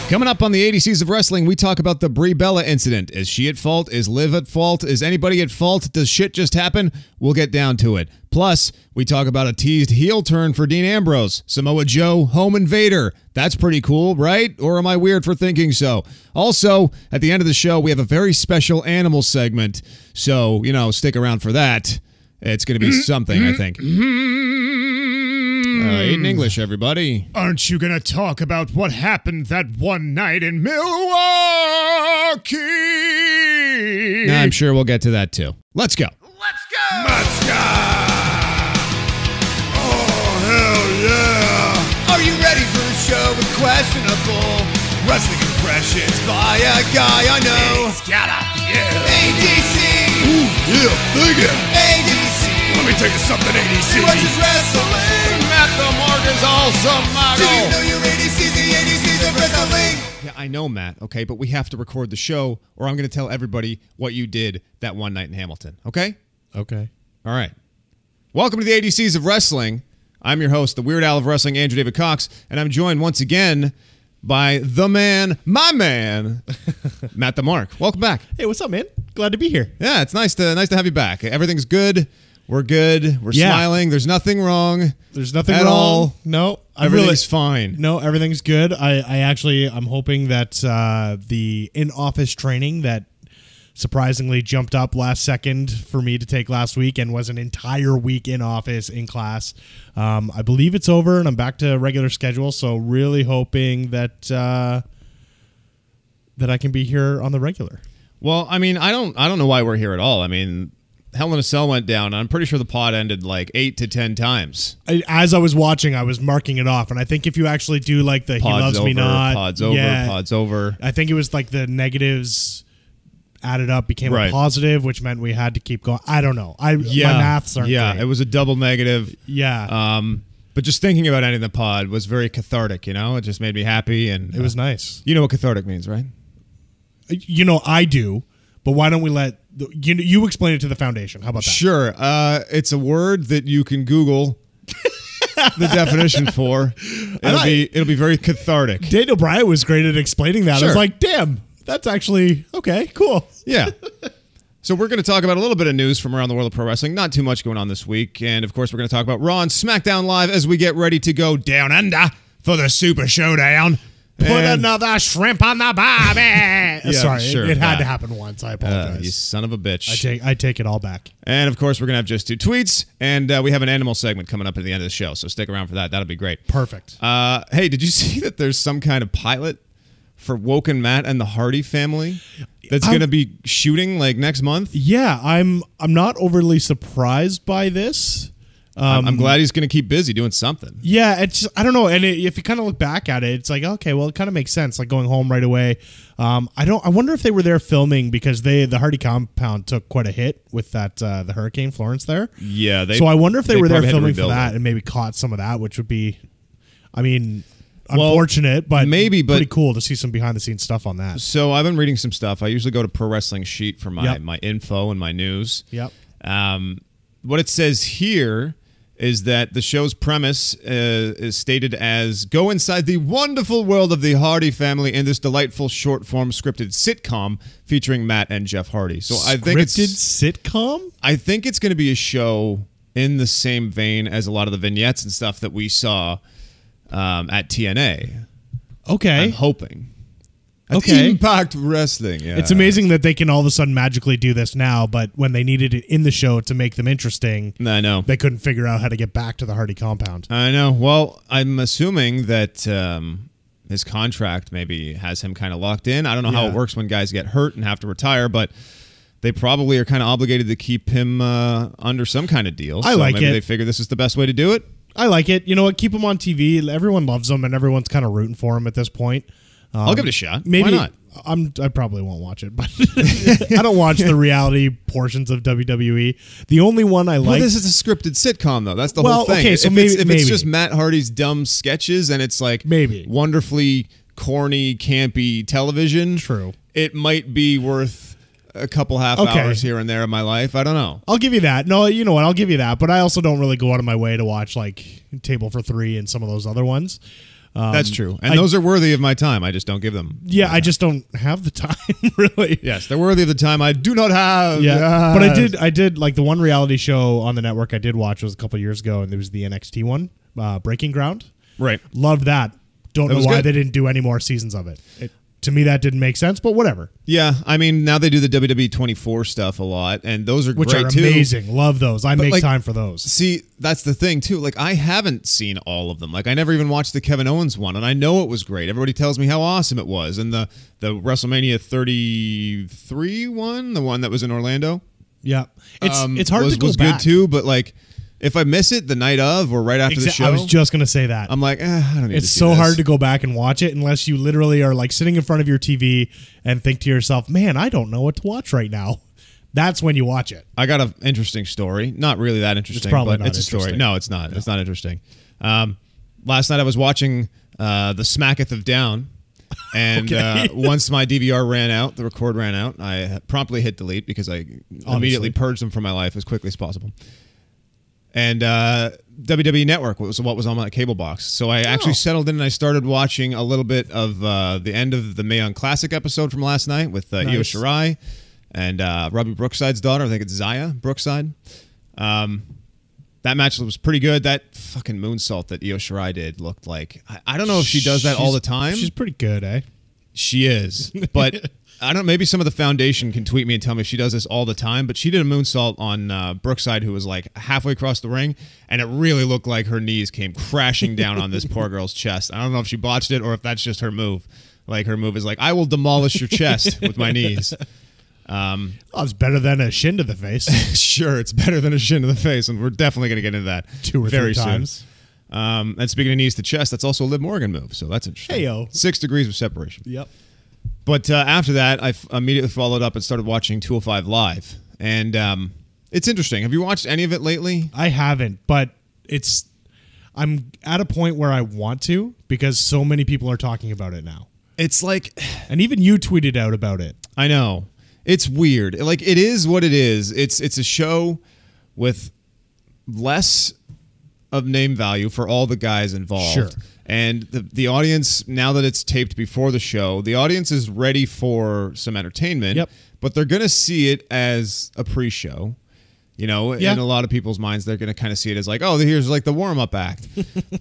Coming up on the ADCs of Wrestling, we talk about the Brie Bella incident. Is she at fault? Is Liv at fault? Is anybody at fault? Does shit just happen? We'll get down to it. Plus, we talk about a teased heel turn for Dean Ambrose. Samoa Joe, home Invader. That's pretty cool, right? Or am I weird for thinking so? Also, at the end of the show, we have a very special animal segment. So, stick around for that. It's going to be something, I think. In English, everybody. Aren't you going to talk about what happened that one night in Milwaukee? I'm sure we'll get to that too. Let's go. Let's go! Let's go! Oh, hell yeah! Are you ready for a show with questionable wrestling impressions by a guy I know? It's gotta, yeah. ADC! Ooh, yeah, dig it! ADC! Let me tell you something, ADC! He watches wrestling! Matt the Mark is awesome, Michael! Do you know your ADCs, the ADCs of wrestling? Yeah, I know, Matt, okay? But we have to record the show, or I'm going to tell everybody what you did that one night in Hamilton, okay? Okay. All right. Welcome to the ADCs of Wrestling. I'm your host, the Weird Al of Wrestling, Andrew David Cox, and I'm joined once again by the man, my man, Matt the Mark. Welcome back. Hey, what's up, man? Glad to be here. Yeah, it's nice to have you back. Everything's good. We're good. We're smiling. There's nothing wrong. There's nothing at wrong. All. No, everything's fine. No, everything's good. I'm hoping that the in-office training that surprisingly jumped up last second for me to take last week and was an entire week in office in class. I believe it's over and I'm back to regular schedule. So really hoping that that I can be here on the regular. Well, I mean, I don't know why we're here at all. I mean, Hell in a Cell went down. I'm pretty sure the pod ended like 8 to 10 times. As I was watching, I was marking it off. And I think if you actually do like the pod's He Loves over, Me Not. Pod's over, pod's over. I think it was like the negatives added up became a positive, which meant we had to keep going. I don't know. My maths aren't great. It was a double negative. Yeah. But just thinking about ending the pod was very cathartic, It just made me happy. And it was nice. You know what cathartic means, right? I do. But why don't we let you explain it to the foundation? How about that? Sure. It's a word that you can Google the definition for. It'll be very cathartic. Daniel Bryan was great at explaining that. Sure. I was like, damn, that's actually okay. Cool. Yeah. So we're going to talk about a little bit of news from around the world of pro wrestling. Not too much going on this week, and of course we're going to talk about Raw and SmackDown Live as we get ready to go down under for the Super Showdown. Put another shrimp on the barbie. Sorry, sure, it had to happen once. I apologize. You son of a bitch. I take it all back. And of course, we're gonna have just 2 tweets, and we have an animal segment coming up at the end of the show. So stick around for that. That'll be great. Perfect. Hey, did you see that there's some kind of pilot for Woken Matt and the Hardy family that's gonna be shooting like next month? Yeah, I'm not overly surprised by this. I'm glad he's going to keep busy doing something. Yeah, I don't know. And if you kind of look back at it, it's like, okay, well, it kind of makes sense, like going home right away. I wonder if they were there filming because the Hardy compound took quite a hit with that the Hurricane Florence there. Yeah, so I wonder if they were there filming for that and maybe caught some of that, which would be, unfortunate, but pretty cool to see some behind the scenes stuff on that. So I've been reading some stuff. I usually go to Pro Wrestling Sheet for my info and my news. Yep. What it says here is that the show's premise is stated as go inside the wonderful world of the Hardy family in this delightful short-form scripted sitcom featuring Matt and Jeff Hardy. So I think it's sitcom? I think it's going to be a show in the same vein as a lot of the vignettes and stuff that we saw at TNA. Okay. I'm hoping. Okay. Impact Wrestling. Yeah. It's amazing that they can all of a sudden magically do this now, but when they needed it in the show to make them interesting, I know they couldn't figure out how to get back to the Hardy compound. I know. Well, I'm assuming that his contract maybe has him kind of locked in. I don't know how it works when guys get hurt and have to retire, but they probably are kind of obligated to keep him under some kind of deal. I like maybe it. They figure this is the best way to do it. I like it. You know what? Keep him on TV. Everyone loves him, and everyone's kind of rooting for him at this point. I'll give it a shot. Maybe, why not? I probably won't watch it, but I don't watch the reality portions of WWE. The only one I like... Well, this is a scripted sitcom, though. That's the whole thing. Okay, so if maybe it's just Matt Hardy's dumb sketches and it's like wonderfully corny, campy television, true, it might be worth a couple half hours here and there of my life. I don't know. I'll give you that. No, you know what? I'll give you that. But I also don't really go out of my way to watch like Table for Three and some of those other ones. That's true. And those are worthy of my time. I just don't give them. Yeah, I just don't have the time, really. Yes, they're worthy of the time I do not have. Yeah. Yes. But I did like the one reality show on the network I did watch was a couple years ago, and there was the NXT one, Breaking Ground. Right. Loved that. Don't know why they didn't do any more seasons of it. To me, that didn't make sense, but whatever. Yeah, I mean, now they do the WWE 24 stuff a lot, and those are Which great are too. amazing. Love those. I make time for those. See, that's the thing too. Like, I haven't seen all of them. Like, I never even watched the Kevin Owens one, and I know it was great. Everybody tells me how awesome it was. And the WrestleMania 33 one, the one that was in Orlando. Yeah, it's hard to go was back. good too, but like, if I miss it the night of or right after the show, I was just gonna say that. I'm like, I don't need it's to see so this. hard to go back and watch it unless you literally are like sitting in front of your TV and think to yourself, "Man, I don't know what to watch right now." That's when you watch it. I got an interesting story. Not really that interesting, but it's a story. No, it's not. No. It's not interesting. Last night I was watching the Smacketh of Down, and once my DVR ran out, the record ran out, I promptly hit delete because I immediately purged them from my life as quickly as possible. And WWE Network was what was on my cable box. So I actually settled in and I started watching a little bit of the end of the Mae Young Classic episode from last night with Io Shirai and Robbie Brookside's daughter. I think it's Zaya Brookside. That match was pretty good. That fucking moonsault that Io Shirai did looked like... I don't know if she does that all the time. She's pretty good, eh? She is. But... I don't know, maybe some of the foundation can tweet me and tell me if she does this all the time, but she did a moonsault on Brookside, who was like halfway across the ring, and it really looked like her knees came crashing down on this poor girl's chest. I don't know if she botched it or if that's just her move. Like, her move is like, I will demolish your chest with my knees. It's better than a shin to the face. Sure, it's better than a shin to the face, and we're definitely going to get into that 2 or 3 times. And speaking of knees to chest, that's also a Liv Morgan move, so that's interesting. Hey-yo. 6 degrees of separation. Yep. But after that, I immediately followed up and started watching 205 Live. And it's interesting. Have you watched any of it lately? I haven't, but I'm at a point where I want to because so many people are talking about it now. It's like... And even you tweeted out about it. I know. It's weird. Like, it is what it is. It's a show with less of name value for all the guys involved. Sure. And the audience, now that it's taped before the show, the audience is ready for some entertainment. Yep. But they're going to see it as a pre-show. You know, in a lot of people's minds, they're going to kind of see it as like, oh, here's like the warm-up act.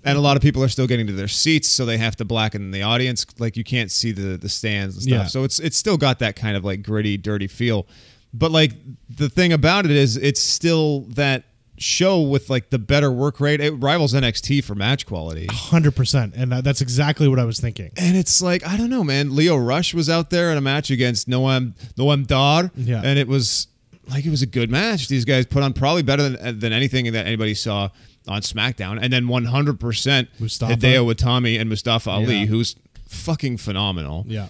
And a lot of people are still getting to their seats, so they have to blacken the audience. Like, you can't see the stands and stuff. Yeah. So it's still got that kind of like gritty, dirty feel. But like, the thing about it is it's still that show with like the better work rate. It rivals NXT for match quality. 100%. And that's exactly what I was thinking. And it's like, I don't know, man. Leo Rush was out there in a match against Noam Dar. Yeah. And it was like, it was a good match. These guys put on probably better than anything that anybody saw on SmackDown. And then 100% Hideo Itami and Mustafa Ali, who's fucking phenomenal. Yeah.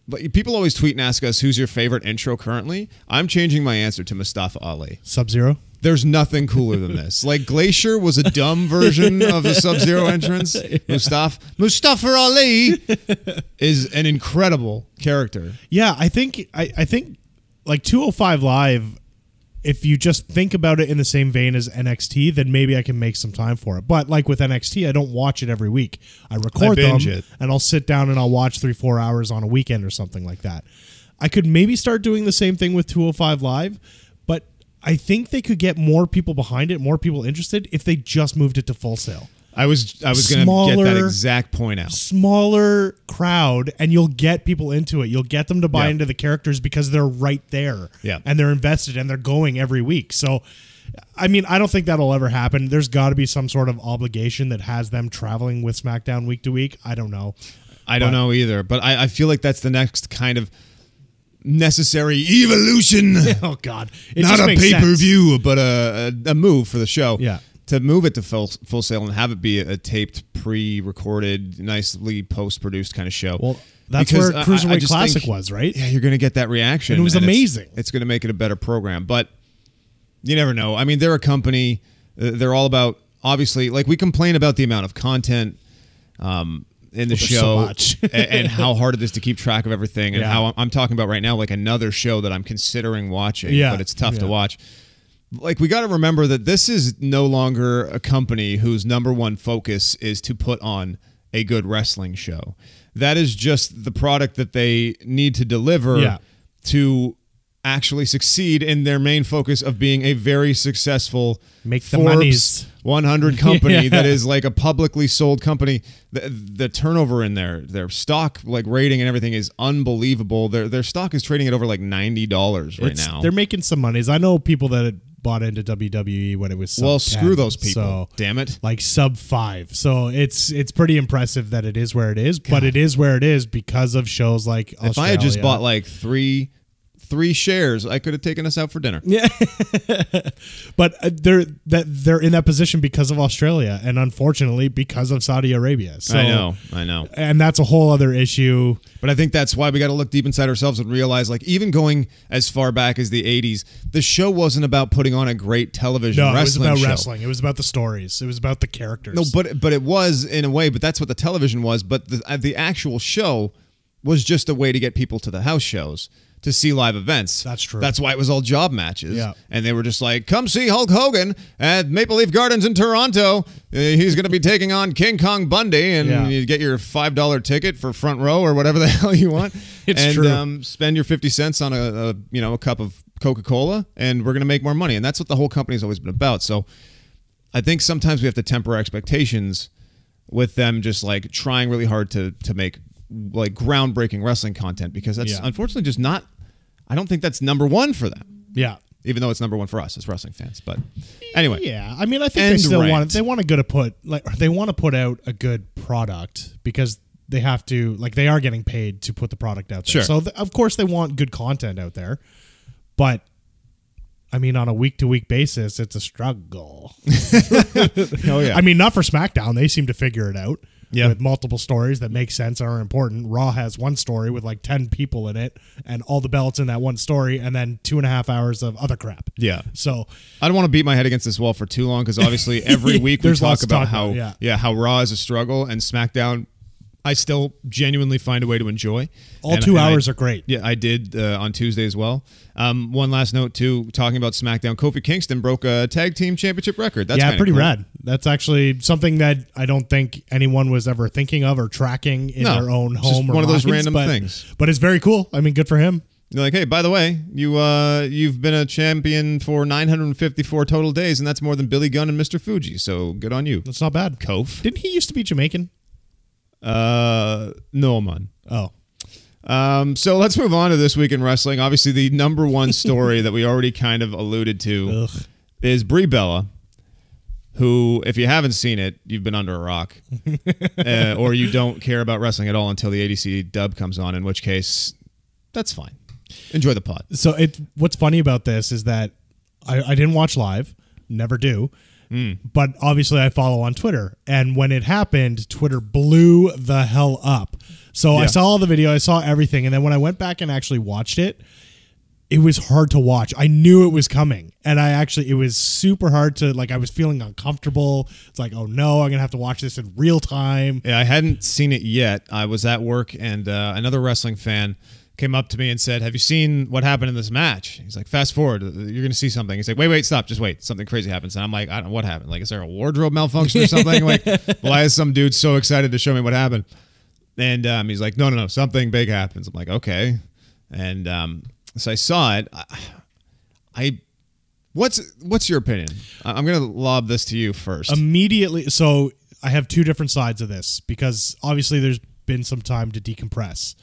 But people always tweet and ask us, who's your favorite intro currently? I'm changing my answer to Mustafa Ali. Sub-Zero? There's nothing cooler than this. Like, Glacier was a dumb version of a Sub-Zero entrance. Mustafa Ali is an incredible character. Yeah, I think like 205 Live, if you just think about it in the same vein as NXT, then maybe I can make some time for it. But like with NXT, I don't watch it every week. I record them, and I'll sit down and I'll watch 3-4 hours on a weekend or something like that. I could maybe start doing the same thing with 205 Live, but I think they could get more people behind it, more people interested, if they just moved it to Full Sail. I was going to get that exact point out. Smaller crowd, and you'll get people into it. You'll get them to buy into the characters because they're right there. Yeah. And they're invested, and they're going every week. So, I mean, I don't think that'll ever happen. There's got to be some sort of obligation that has them traveling with SmackDown week to week. I don't know. I don't know either. But I feel like that's the next kind of necessary evolution. Oh, God. Not a pay-per-view, but a move for the show. Yeah. To move it to Full Sail and have it be a taped, pre-recorded, nicely post-produced kind of show. Well, that's where Cruiserweight Classic was, right? Yeah, you're going to get that reaction. And it was amazing. It's going to make it a better program. But you never know. I mean, they're a company. They're all about, obviously, like, we complain about the amount of content in the show and how hard it is to keep track of everything and how I'm talking about right now, like another show that I'm considering watching, but it's tough to watch. Like, we got to remember that this is no longer a company whose number one focus is to put on a good wrestling show. That is just the product that they need to deliver to actually succeed in their main focus of being a very successful make the Forbes monies 100 company that is like a publicly sold company. The turnover in their stock like rating and everything is unbelievable. Their stock is trading at over like $90 right now. They're making some monies. I know people that had bought into WWE when it was sub 10, screw those people. So, damn it. Like sub 5. So it's pretty impressive that it is where it is, but it is where it is because of shows like Australia. If I had just bought like three shares, I could have taken us out for dinner. Yeah, but they're in that position because of Australia, and unfortunately because of Saudi Arabia. So, I know, and that's a whole other issue. But I think that's why we got to look deep inside ourselves and realize, like, even going as far back as the '80s, the show wasn't about putting on a great television wrestling show. It was about wrestling. It was about the stories. It was about the characters. No, but it was in a way. But that's what the television was. But the actual show was just a way to get people to the house shows to see live events. That's true. That's why it was all job matches. Yeah. And they were just like, come see Hulk Hogan at Maple Leaf Gardens in Toronto. He's going to be taking on King Kong Bundy, and you get your $5 ticket for front row or whatever the hell you want. It's true. Spend your 50 cents on a cup of Coca-Cola, and we're going to make more money. And that's what the whole company's always been about. So I think sometimes we have to temper our expectations with them just like trying really hard to make like groundbreaking wrestling content, because that's unfortunately just not, I don't think that's number one for them. Yeah. Even though it's number one for us as wrestling fans. But anyway. Yeah. I mean, I think they still want to put out a good product, because they have to, like, they are getting paid to put the product out there. Sure. So of course they want good content out there, but I mean, on a week-to-week basis, it's a struggle. Oh yeah. I mean, not for SmackDown. They seem to figure it out. Yeah. With multiple stories that make sense and are important. Raw has one story with like 10 people in it and all the belts in that one story, and then 2.5 hours of other crap. Yeah. So I don't want to beat my head against this wall for too long, because obviously every week we talk about how Raw is a struggle, and SmackDown I still genuinely find a way to enjoy. All 2 hours are great. Yeah, I did on Tuesday as well. One last note, too, talking about SmackDown, Kofi Kingston broke a tag team championship record. That's pretty cool. rad. That's actually something that I don't think anyone was ever thinking of or tracking in their own home. Just one of those random things. But it's very cool. I mean, good for him. You're like, hey, by the way, you've been a champion for 954 total days, and that's more than Billy Gunn and Mr. Fuji. So good on you. That's not bad. Kof. Didn't he used to be Jamaican? No, man. Oh. So let's move on to This Week in Wrestling. Obviously, the number one story that we already kind of alluded to is Brie Bella, who, if you haven't seen it, you've been under a rock, or you don't care about wrestling at all until the ADC dub comes on, in which case, that's fine. Enjoy the pod. So what's funny about this is that I didn't watch live, never do. But obviously I follow on Twitter, and when it happened, Twitter blew the hell up. So I saw all the video, I saw everything, and then when I went back and actually watched it, it was hard to watch. I knew it was coming, and it was super hard to, like, I was feeling uncomfortable. It's like, oh no, I'm gonna have to watch this in real time. Yeah, I hadn't seen it yet. I was at work, and another wrestling fan came up to me and said, have you seen what happened in this match? He's like, fast forward, you're going to see something. He's like, wait, stop, just wait. Something crazy happens. And I'm like, I don't know what happened. Like, is there a wardrobe malfunction or something? Like, why is some dude so excited to show me what happened? And he's like, no, something big happens. I'm like, okay. And so I saw it. What's your opinion? I'm going to lob this to you first. Immediately. So I have two different sides of this, because obviously there's been some time to decompress.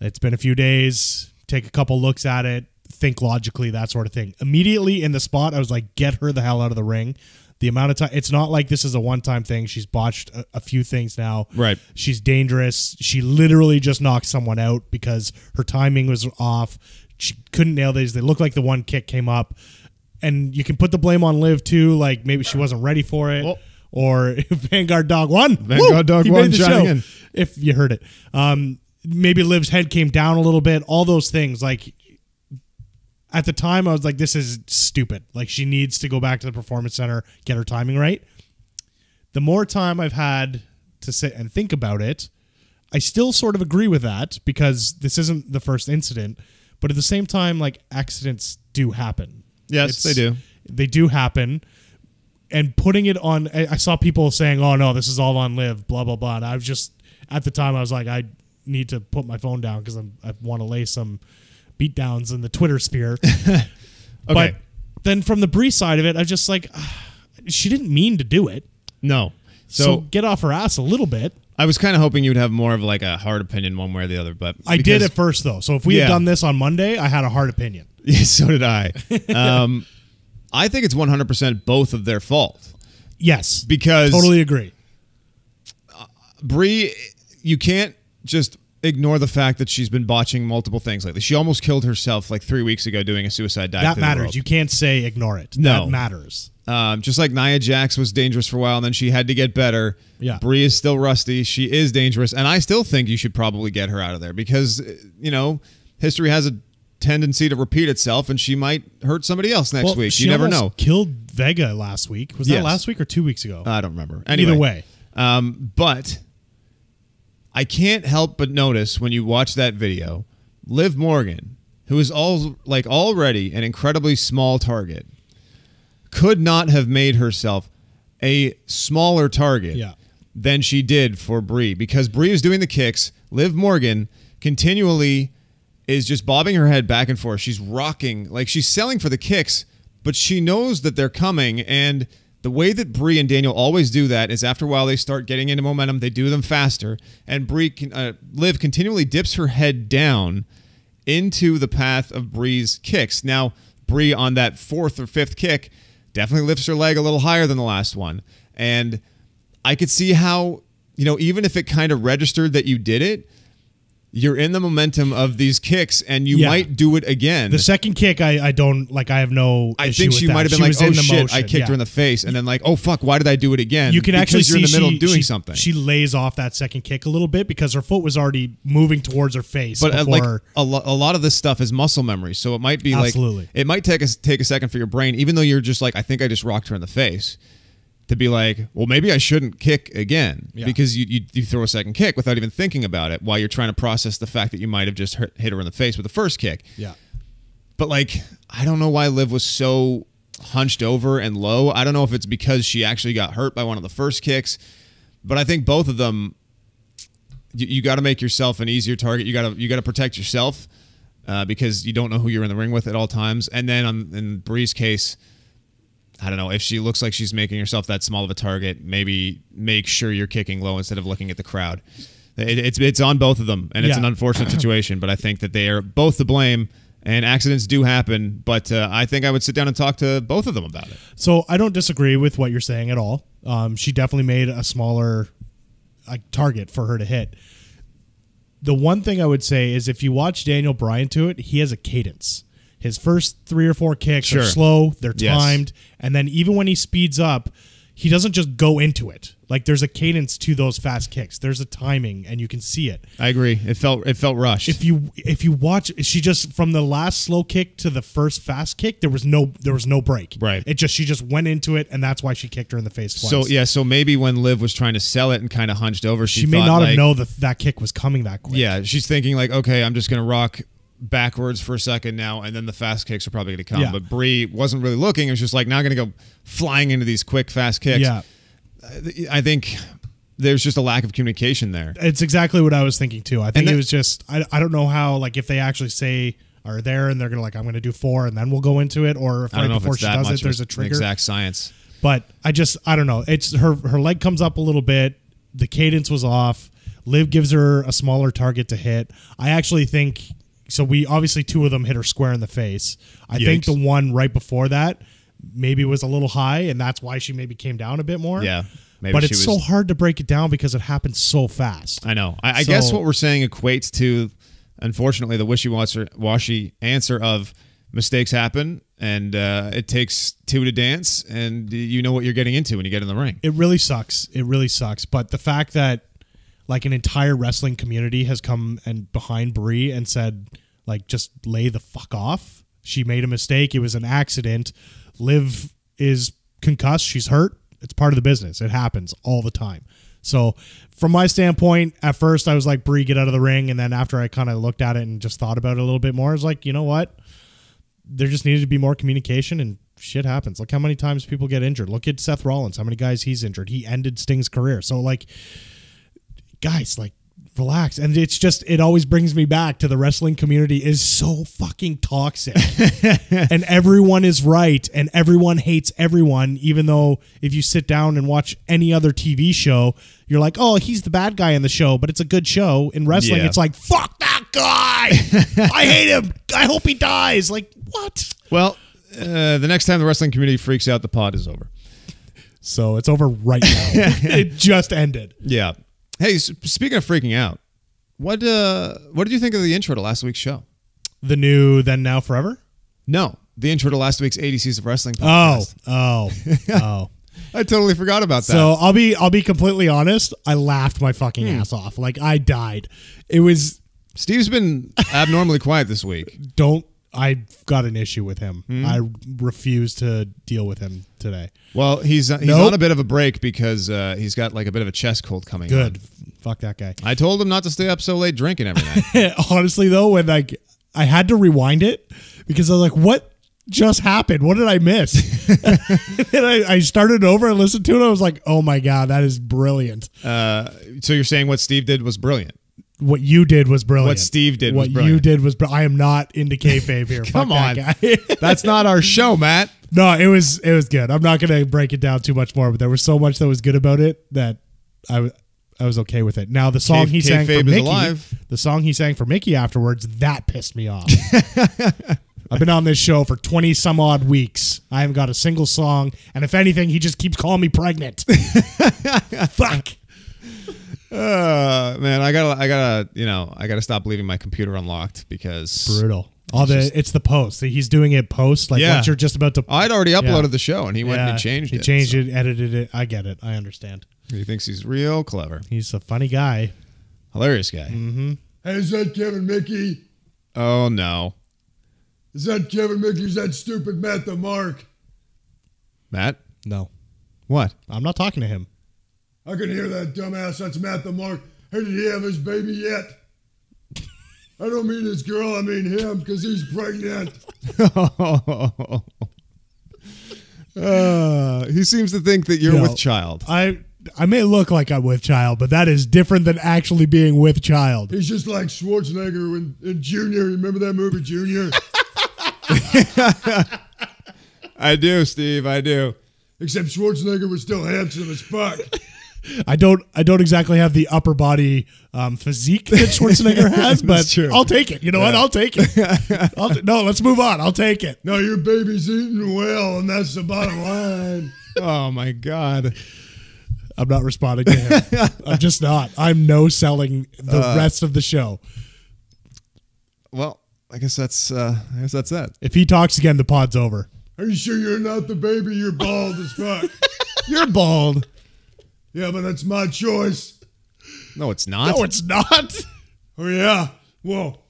It's been a few days, take a couple looks at it, think logically, that sort of thing. Immediately in the spot, I was like, get her the hell out of the ring. The amount of time, it's not like this is a one-time thing. She's botched a few things now. Right. She's dangerous. She literally just knocked someone out because her timing was off. She couldn't nail these. They looked like the one kick came up. And you can put the blame on Liv too, like maybe she wasn't ready for it. Oh. Or Vanguard Dog won. Vanguard Dog won, shining in. If you heard it. Maybe Liv's head came down a little bit. All those things. Like, at the time, I was like, this is stupid. Like, she needs to go back to the Performance Center, get her timing right. The more time I've had to sit and think about it, I still sort of agree with that, because this isn't the first incident. But at the same time, like, accidents do happen. Yes, they do. They do happen. and putting it on. I saw people saying, "Oh no, this is all on Liv," blah blah blah. And I was just at the time I was like, I need to put my phone down because I want to lay some beatdowns in the Twitter sphere. Okay. But then from the Brie side of it, I was just like, she didn't mean to do it. No. So get off her ass a little bit. I was kind of hoping you'd have more of like a hard opinion one way or the other, but I did at first though. So if we had done this on Monday, I had a hard opinion. Yeah, so did I. I think it's 100% both of their fault. Yes, because totally agree. Brie, you can't just ignore the fact that she's been botching multiple things lately. She almost killed herself like 3 weeks ago doing a suicide dive. That matters. You can't say ignore it. No. That matters. Just like Nia Jax was dangerous for a while, and then she had to get better. Yeah. Brie is still rusty. She is dangerous, and I still think you should probably get her out of there because, history has a tendency to repeat itself, and she might hurt somebody else next week. You never know. Killed Vega last week. Was that last week or 2 weeks ago? I don't remember. Anyway, either way. But I can't help but notice when you watch that video, Liv Morgan, who is already an incredibly small target, could not have made herself a smaller target than she did for Brie, because Brie is doing the kicks. Liv Morgan continually is just bobbing her head back and forth. She's rocking, like she's selling for the kicks, but she knows that they're coming. And the way that Brie and Daniel always do that is after a while they start getting into momentum, they do them faster, and Liv continually dips her head down into the path of Brie's kicks. Now, Brie on that fourth or fifth kick definitely lifts her leg a little higher than the last one. And I could see how, even if it kind of registered that you did it, you're in the momentum of these kicks and you might do it again. The second kick, I have no I issue think with she that. might have been like, oh shit, I kicked her in the face. And then like, oh fuck, why did I do it again? You can actually see you're in the middle of doing something. She lays off that second kick a little bit because her foot was already moving towards her face. But like a lot of this stuff is muscle memory. So it might be Absolutely. like, it might take a second for your brain, even though you're just like, I think I just rocked her in the face, to be like, well, maybe I shouldn't kick again, because you throw a second kick without even thinking about it while you're trying to process the fact that you might have just hit her in the face with the first kick. Yeah. But like, I don't know why Liv was so hunched over and low. I don't know if it's because she actually got hurt by one of the first kicks, but I think both of them, you got to make yourself an easier target. You got to protect yourself because you don't know who you're in the ring with at all times. And then in Brie's case, I don't know, if she looks like she's making herself that small of a target, maybe make sure you're kicking low instead of looking at the crowd. It's on both of them, and it's an unfortunate situation, but I think that they are both to blame, and accidents do happen, but I think I would sit down and talk to both of them about it. So I don't disagree with what you're saying at all. She definitely made a smaller target for her to hit. The one thing I would say is if you watch Daniel Bryan to it, he has a cadence. His first 3 or 4 kicks are slow, they're timed, and then even when he speeds up, he doesn't just go into it. Like there's a cadence to those fast kicks. There's a timing, and you can see it. I agree. It felt rushed. If you watch, she just from the last slow kick to the first fast kick, there was no break. Right. She just went into it, and that's why she kicked her in the face twice. So maybe when Liv was trying to sell it and kind of hunched over, she may not have known that kick was coming that quick. Yeah, she's thinking like, okay, I'm just gonna rock backwards for a second now, and then the fast kicks are probably going to come. But Brie wasn't really looking. It was just like, now going to go flying into these quick, fast kicks. Yeah. I think there's just a lack of communication there. It's exactly what I was thinking, too. I think it was just, I don't know how, like, if they actually say, are there, and they're going to like, I'm going to do 4, and then we'll go into it, or if right before she does it, there's a trigger. Exact science. But I don't know. It's her leg comes up a little bit. The cadence was off. Liv gives her a smaller target to hit. I actually think... So we obviously 2 of them hit her square in the face. I think the one right before that maybe was a little high, and that's why she maybe came down a bit more. Yeah. But it's so hard to break it down because it happens so fast. I know. I guess what we're saying equates to, unfortunately, the wishy-washy answer of mistakes happen, and it takes 2 to dance, and you know what you're getting into when you get in the ring. It really sucks. It really sucks. But the fact that like an entire wrestling community has come and behind Brie and said, like, just lay the fuck off. She made a mistake. It was an accident. Liv is concussed. She's hurt. It's part of the business. It happens all the time. So from my standpoint, at first I was like, Brie, get out of the ring. And then after I kind of looked at it and just thought about it a little bit more, I was like, you know what? There just needed to be more communication, and shit happens. Look how many times people get injured. Look at Seth Rollins, how many guys he's injured. He ended Sting's career. So, like, guys, like, relax. And it's just, it always brings me back to the wrestling community is so fucking toxic. And everyone is right and everyone hates everyone, even though if you sit down and watch any other TV show, you're like, oh, he's the bad guy in the show, but it's a good show. In wrestling, it's like, fuck that guy. I hate him. I hope he dies. Like, what? Well, the next time the wrestling community freaks out, the pod is over. So it's over right now. It just ended. Yeah. Hey, speaking of freaking out, what did you think of the intro to last week's show? The new Then Now Forever? No, the intro to last week's ADCs of Wrestling podcast. Oh. I totally forgot about that. So I'll be completely honest. I laughed my fucking ass off. Like, I died. It was... Steve's been abnormally quiet this week. I've got an issue with him. I refuse to deal with him today. Well, he's on a bit of a break because he's got like a bit of a chest cold coming on. Good. Fuck that guy. I told him not to stay up so late drinking every night. Honestly, though, when like I had to rewind it because I was like, what just happened? What did I miss? And I started over and listened to it. I was like, oh my God, that is brilliant. So you're saying what Steve did was brilliant? What you did was brilliant. What Steve did was brilliant. What you did was brilliant. I am not into kayfabe here. Come Fuck on. that guy. That's not our show, Matt. No, it was good. I'm not going to break it down too much more, but there was so much that was good about it that I was okay with it. Now, the song he sang for Mickey, the song he sang for Mickey afterwards, that pissed me off. I've been on this show for 20 some odd weeks. I haven't got a single song, and if anything, he just keeps calling me pregnant. Fuck. Man, I gotta stop leaving my computer unlocked because brutal. It's the post. He's doing it post. Like once you're just about to. I'd already uploaded the show and he went and changed it. He changed it, edited it. I get it. I understand. He thinks he's real clever. He's a funny guy. Hilarious guy. Mm-hmm. Hey, is that Kevin Mickey? Oh no. Is that Kevin Mickey? Is that stupid Matt the Mark? Matt? No. What? I'm not talking to him. I can hear that dumbass. That's Matt the Mark. Hey, did he have his baby yet? I don't mean his girl. I mean him because he's pregnant. He seems to think that you're with child. I may look like I'm with child, but that is different than actually being with child. He's just like Schwarzenegger in Junior. Remember that movie, Junior? I do, Steve. I do. Except Schwarzenegger was still handsome as fuck. I don't exactly have the upper body physique that Schwarzenegger has, but true. I'll take it. You know what? I'll take it. No, let's move on. I'll take it. No, your baby's eating well, and that's the bottom line. Oh, my God. I'm not responding to him. I'm just not. I'm no selling the rest of the show. Well, I guess that's it. If he talks again, the pod's over. Are you sure you're not the baby? You're bald as fuck. You're bald. Yeah, but that's my choice. No, it's not. No, it's not. Oh, yeah? Well,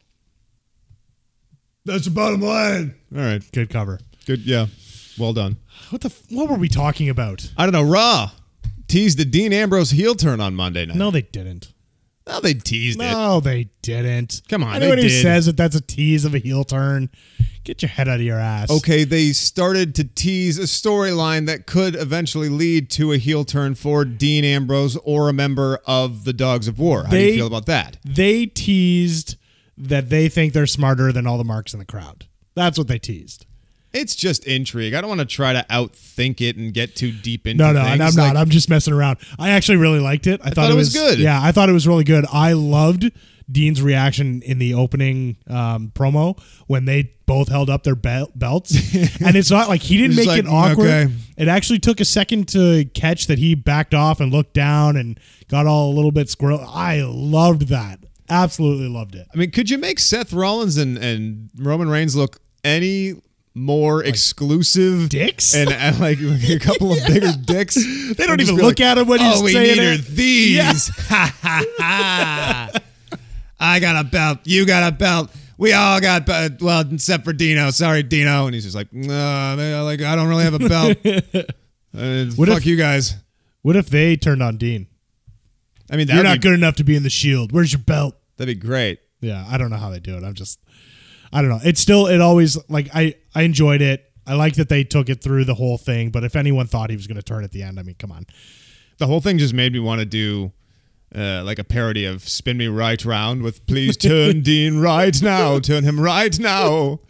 that's the bottom line. All right. Good cover. Good. Yeah. Well done. What were we talking about? I don't know. Raw teased the Dean Ambrose heel turn on Monday night. No, they didn't. No, they teased it. No, they didn't. Come on, anyone they who did. says that that's a tease of a heel turn, get your head out of your ass. Okay, they started to tease a storyline that could eventually lead to a heel turn for Dean Ambrose or a member of the Dogs of War. How do you feel about that? They teased that they think they're smarter than all the marks in the crowd. That's what they teased. It's just intrigue. I don't want to try to outthink it and get too deep into No, things. and I'm not. I'm just messing around. I actually really liked it. I thought it was good. Yeah, I thought it was really good. I loved Dean's reaction in the opening promo when they both held up their belts. And it's not like he didn't make it awkward. Okay. It actually took a second to catch that he backed off and looked down and got all a little bit squirrel. I loved that. Absolutely loved it. I mean, could you make Seth Rollins and Roman Reigns look any more exclusive dicks and like a couple of bigger dicks? They don't even look at him when he's we saying need it. are these. Ha ha ha! I got a belt. You got a belt. We all got well, except for Dino. Sorry, Dino. And he's just like, man, like I don't really have a belt. Fuck you guys. What if they turned on Dean? I mean, you're not good enough to be in the Shield. Where's your belt? That'd be great. Yeah, I don't know how they do it. I don't know. It always, like, I enjoyed it. I like that they took it through the whole thing, but if anyone thought he was going to turn at the end, I mean, come on. The whole thing just made me want to do like a parody of Spin Me Right Round with Please Turn Dean Right Now, turn him right now.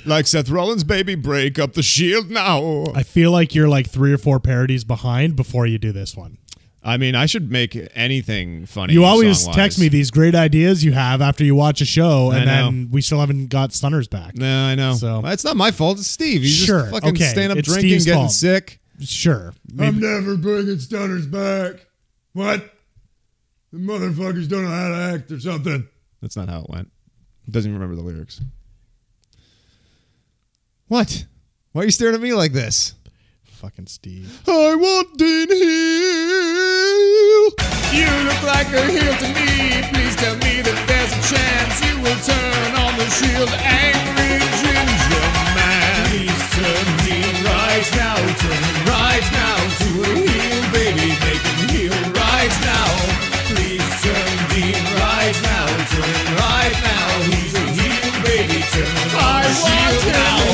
Like Seth Rollins, baby, break up the Shield now. I feel like you're like 3 or 4 parodies behind before you do this one. I mean, I should make anything funny. You always song-wise. text me these great ideas you have after you watch a show, and then we still haven't got Stunners back. No, I know. So it's not my fault. It's Steve. He's Sure, just fucking okay, staying up it's drinking, Steve's getting fault. sick. Sure. I'm never bringing Stunners back. What? The motherfuckers don't know how to act or something. That's not how it went. He doesn't even remember the lyrics. What? Why are you staring at me like this? Fucking Steve. I want Dean Heel. You look like a heel to me. Please tell me that there's a chance you will turn on the Shield. Angry ginger man. Please turn Dean right now. Turn him right now to a heel, baby. Make him heel right now. Please turn Dean right now. Turn him right now. He's a heel, baby. Turn him on the Shield now.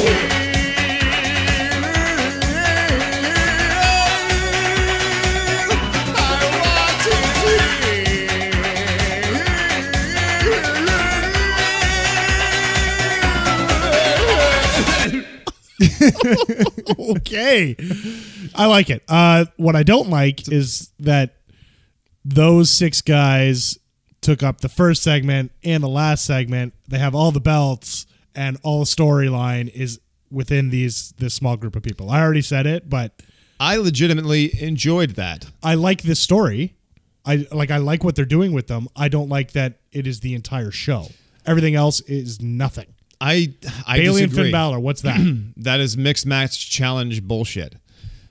Okay. I like it. What I don't like is that those 6 guys took up the first segment and the last segment. They have all the belts, and all the storyline is within this small group of people. I already said it, but I legitimately enjoyed that. I like this story. I like what they're doing with them. I don't like that it is the entire show. Everything else is nothing. I Bailey and disagree. Finn Balor, what's that? That is mixed match challenge bullshit.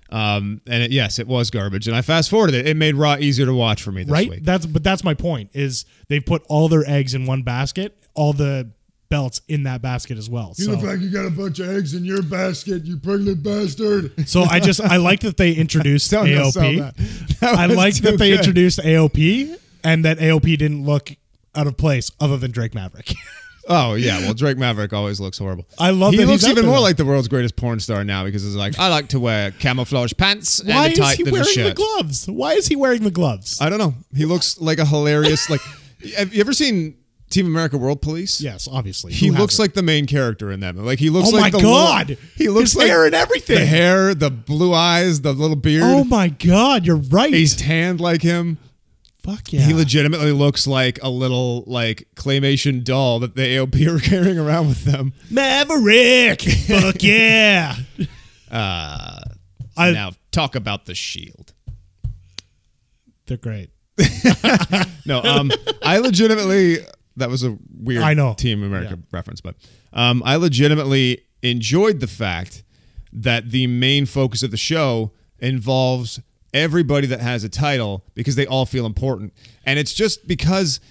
And yes, it was garbage. And I fast forwarded it. It made Raw easier to watch for me this week. That's my point. Is they've put all their eggs in one basket, all the belts in that basket as well. You look like you got a bunch of eggs in your basket, you pregnant bastard. So I like that they introduced AOP. I like that they introduced AOP, and that AOP didn't look out of place other than Drake Maverick. Oh, yeah. Well, Drake Maverick always looks horrible. I love he that looks he's even out more there. like the world's greatest porn star now because it's like, I like to wear camouflage pants Why and a is tight he little wearing the shirt. gloves? Why is he wearing the gloves? I don't know. He looks like a hilarious, like, have you ever seen Team America World Police? Yes, obviously. He Who looks hasn't? like the main character in them. Like he looks Oh like my the God. he looks His like hair and everything. The hair, the blue eyes, the little beard. Oh my God, you're right. He's tanned like him. Fuck yeah. He legitimately looks like a little like claymation doll that the AOP are carrying around with them. Maverick. Fuck yeah. Now talk about the Shield. They're great. No, I legitimately that was a weird Team America reference, but I legitimately enjoyed the fact that the main focus of the show involves everybody that has a title because they all feel important. And it's just because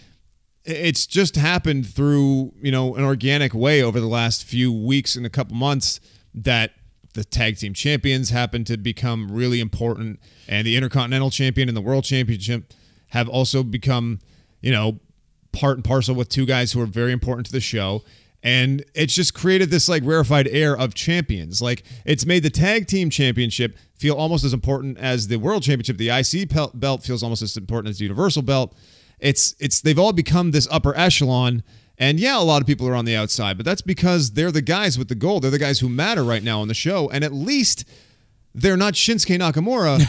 it's just happened through, an organic way over the last few weeks and a couple months that the tag team champions happen to become really important, and the Intercontinental Champion and the World Championship have also become, part and parcel with 2 guys who are very important to the show. And it's just created this like rarefied air of champions. Like it's made the tag team championship feel almost as important as the world championship. The IC belt feels almost as important as the universal belt. They've all become this upper echelon. And yeah, a lot of people are on the outside, but that's because they're the guys with the gold. They're the guys who matter right now on the show. And at least they're not Shinsuke Nakamura,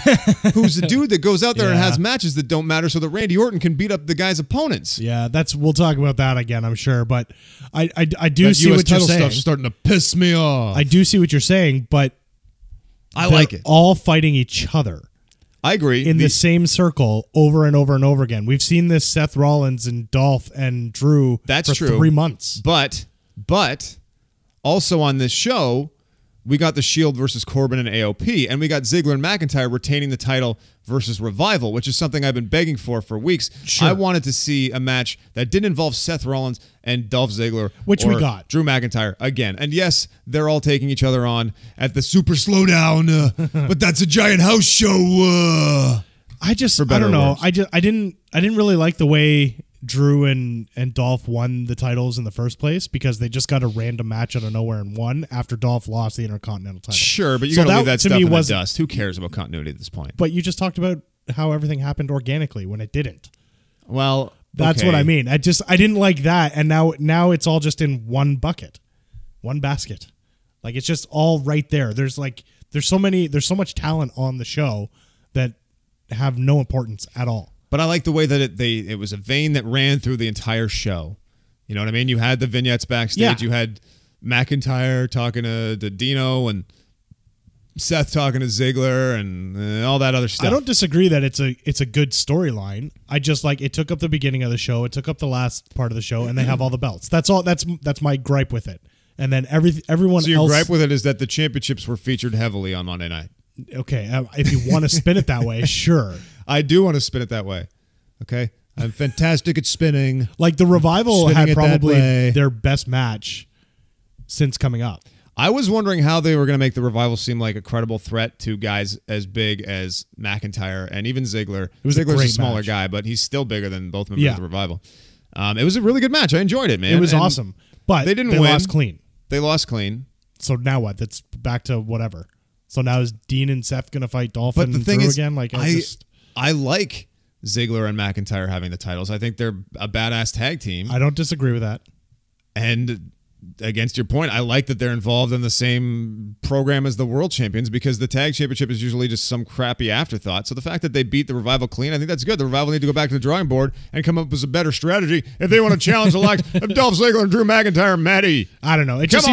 who's the dude that goes out there and has matches that don't matter so that Randy Orton can beat up the guy's opponents. Yeah, we'll talk about that again, I'm sure. But I do see what you're saying. Stuff's starting to piss me off. I do see what you're saying, but I like it. All fighting each other. I agree. In the same circle over and over and over again. We've seen this Seth Rollins and Dolph and Drew for 3 months. But also on this show, we got the Shield versus Corbin and AOP, and we got Ziggler and McIntyre retaining the title versus Revival, which is something I've been begging for weeks. Sure. I wanted to see a match that didn't involve Seth Rollins and Dolph Ziggler, which we got. Drew McIntyre again. And yes, they're all taking each other on at the Super Slowdown, but that's a giant house show. I don't know. I didn't really like the way Drew and Dolph won the titles in the first place because they just got a random match out of nowhere and won after Dolph lost the Intercontinental title. Sure, but you got to leave that stuff in the dust. Who cares about continuity at this point? But you just talked about how everything happened organically when it didn't. Well, that's what I mean. I didn't like that, and now it's all just in one bucket, one basket. Like it's just all right there. There's so much talent on the show that have no importance at all. But I like the way that it was a vein that ran through the entire show. You know what I mean? You had the vignettes backstage. Yeah. You had McIntyre talking to Dino and Seth talking to Ziggler and all that other stuff. I don't disagree that it's a good storyline. I just like it took up the beginning of the show. It took up the last part of the show, and they have all the belts. That's all. That's my gripe with it. And then everyone else. So your gripe with it is that the championships were featured heavily on Monday night. Okay, if you want to spin it that way, sure. I do want to spin it that way. Okay? I'm fantastic at spinning. Like the Revival had probably their best match since coming up. I was wondering how they were going to make the Revival seem like a credible threat to guys as big as McIntyre and even Ziggler. Ziggler's a smaller guy, but he's still bigger than both members of the Revival. It was a really good match. I enjoyed it, man. It was awesome. But they didn't win. Lost clean. They lost clean. So now what? That's back to whatever. So now is Dean and Seth going to fight Dolph and Drew again? Like I like Ziggler and McIntyre having the titles. I think they're a badass tag team. I don't disagree with that. And against your point, I like that they're involved in the same program as the world champions because the tag championship is usually just some crappy afterthought. So the fact that they beat the Revival clean, I think that's good. The Revival need to go back to the drawing board and come up with a better strategy if they want to challenge the likes of Dolph Ziggler and Drew McIntyre and Matty. I don't know. It just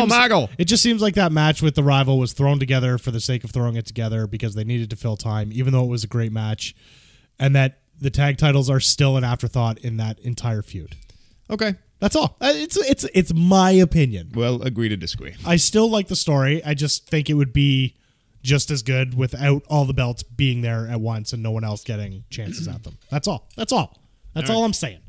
seems like that match with the Rival was thrown together for the sake of throwing it together because they needed to fill time, even though it was a great match, and that the tag titles are still an afterthought in that entire feud. Okay. That's all. It's my opinion. Well, agree to disagree. I still like the story. I just think it would be just as good without all the belts being there at once and no one else getting chances at them. That's all. That's all I'm saying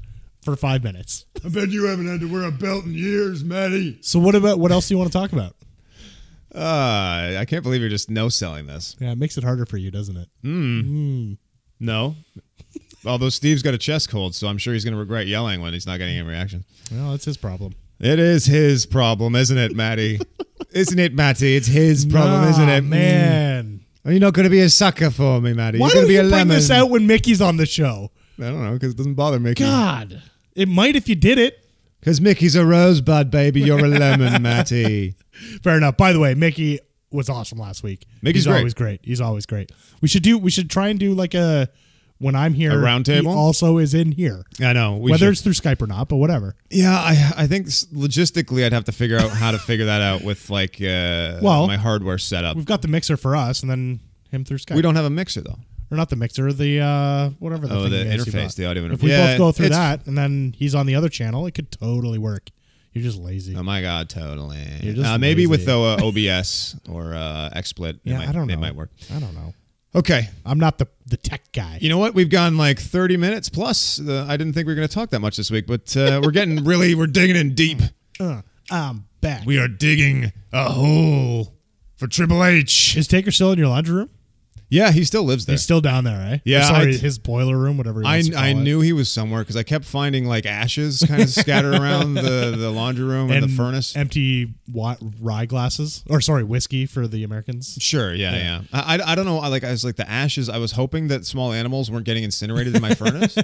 for 5 minutes. I bet you haven't had to wear a belt in years, Matty. So what else do you want to talk about? I can't believe you're just no-selling this. Yeah, it makes it harder for you, doesn't it? No. Although Steve's got a chest cold, so I'm sure he's going to regret yelling when he's not getting any reaction. Well, it's his problem. It is his problem, isn't it, Matty? Isn't it, Matty? It's his problem, isn't it? Man. Are you not going to be a sucker for me, Matty? Why You're going to be a lemon. Bring this out when Mickey's on the show? I don't know, because it doesn't bother Mickey. God. It might if you did it. Because Mickey's a rosebud, baby. You're a lemon, Matty. Fair enough. By the way, Mickey was awesome last week. Mickey's always great. He's always great. We should try and do like a... When I'm here, a round table? He also is in here. I know. Whether it's through Skype or not, but whatever. Yeah, I think logistically I'd have to figure out how to figure that out with like my hardware setup. We've got the mixer for us and then him through Skype. We don't have a mixer though. Or not the mixer, the whatever the thing the interface, the audio interface. If we both go through that and then he's on the other channel, it could totally work. You're just lazy. Oh my God, totally. You're just maybe lazy. with OBS or XSplit, I don't know. It might work. I don't know. Okay. I'm not the tech guy. You know what? We've gone like 30 minutes plus. I didn't think we were going to talk that much this week, but we're digging in deep. I'm back. We are digging a hole for Triple H. Is Taker still in your laundry room? Yeah, he still lives there. He's still down there, eh? Yeah. Sorry, his boiler room, whatever. I knew he was somewhere because I kept finding like ashes kind of scattered around the laundry room and the furnace. Empty rye glasses, whiskey for the Americans. Sure, yeah. I don't know. I was like the ashes. I was hoping that small animals weren't getting incinerated in my furnace,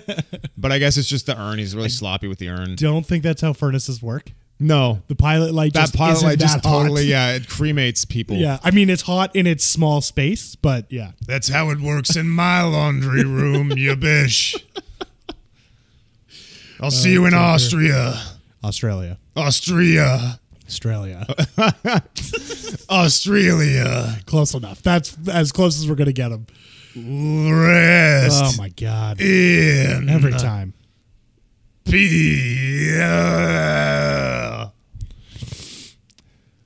but I guess it's just the urn. He's really sloppy with the urn. Don't think that's how furnaces work. No, the pilot light just totally it cremates people. Yeah, I mean it's hot in its small space, but yeah, that's how it works in my laundry room, you bish. I'll see you in Australia. Australia. Close enough. That's as close as we're gonna get him. Rest. Oh my God! Every time.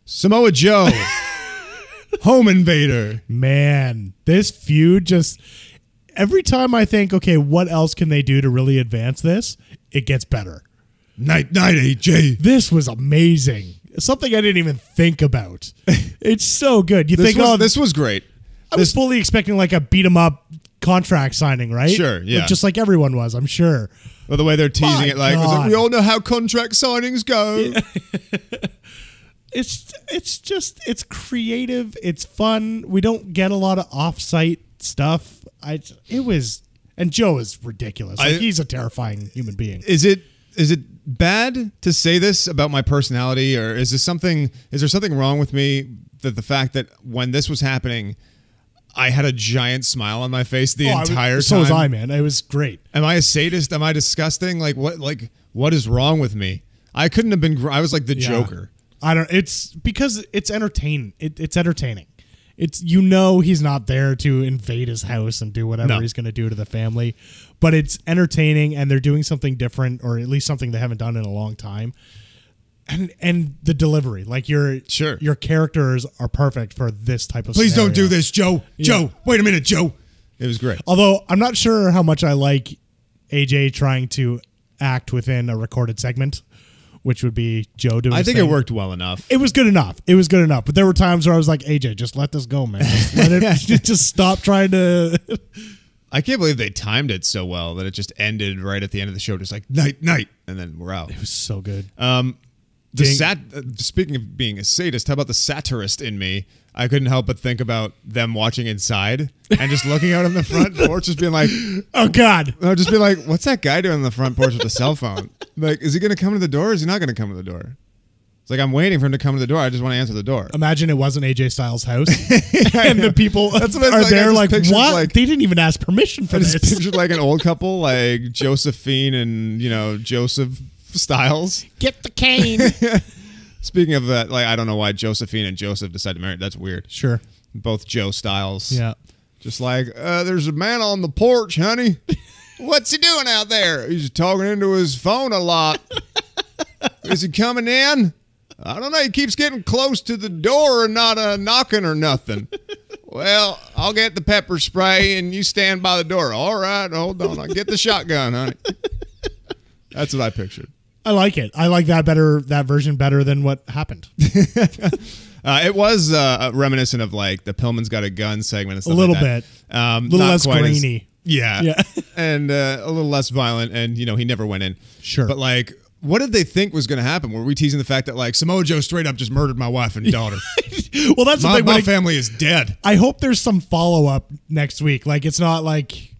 Samoa Joe, Home Invader. Man, this feud just every time I think, okay, what else can they do to really advance this? It gets better. Night, AJ. This was amazing. Something I didn't even think about. It's so good. This was great. I was fully expecting like a beat 'em up contract signing, right? Sure, yeah. Just like everyone was, I'm sure. Well, the way they're teasing it, like, God. we all know how contract signings go. Yeah. It's creative. It's fun. We don't get a lot of off-site stuff. And Joe is ridiculous. Like, he's a terrifying human being. Is it bad to say this about my personality, or is there something wrong with me that the fact that when this was happening, I had a giant smile on my face the entire time? So was I, man. It was great. Am I a sadist? Am I disgusting? Like what is wrong with me? I couldn't have been. I was like the Joker. I don't. It's because it's entertaining. It's entertaining. It's, you know, he's not there to invade his house and do whatever he's going to do to the family, but it's entertaining, and they're doing something different, or at least something they haven't done in a long time. And the delivery, like your characters are perfect for this type of. Please scenario. don't do this, Joe. Yeah. Joe, wait a minute, Joe. It was great. Although I'm not sure how much I like AJ trying to act within a recorded segment, which would be Joe doing. I think it worked well enough. It was good enough. But there were times where I was like, AJ, just let this go, man. Just let it. Just stop trying to. I can't believe they timed it so well that it just ended right at the end of the show, just like night, and then we're out. It was so good. Speaking of being a sadist, how about the satirist in me? I couldn't help but think about them watching inside and just looking out on the front porch, just being like, "Oh God!" I'll just be like, "What's that guy doing on the front porch with a cell phone? Like, is he going to come to the door? Or is he not going to come to the door?" It's like, I'm waiting for him to come to the door. I just want to answer the door. Imagine it wasn't AJ Styles' house, and the people are there like, "What? Like, they didn't even ask permission for this." I just pictured like an old couple, like Josephine and Joseph Styles. Get the cane. Speaking of that, like, I don't know why Josephine and Joseph decided to marry. That's weird. Sure. Both Joe Styles. Yeah. Just like, there's a man on the porch, honey. What's he doing out there? He's talking into his phone a lot. Is he coming in? I don't know. He keeps getting close to the door and not knocking or nothing. Well, I'll get the pepper spray and you stand by the door. All right, hold on. I'll get the shotgun, honey. That's what I pictured. I like it. I like that version better than what happened. It was reminiscent of like the Pillman's Got a Gun segment and stuff a little like that. bit. A little less grainy. Yeah. And a little less violent, and he never went in. Sure. But like, what did they think was going to happen? Were we teasing the fact that like Samoa Joe straight up just murdered my wife and daughter? Well, that's the thing. My family is dead. I hope there's some follow-up next week. Like, it's not like,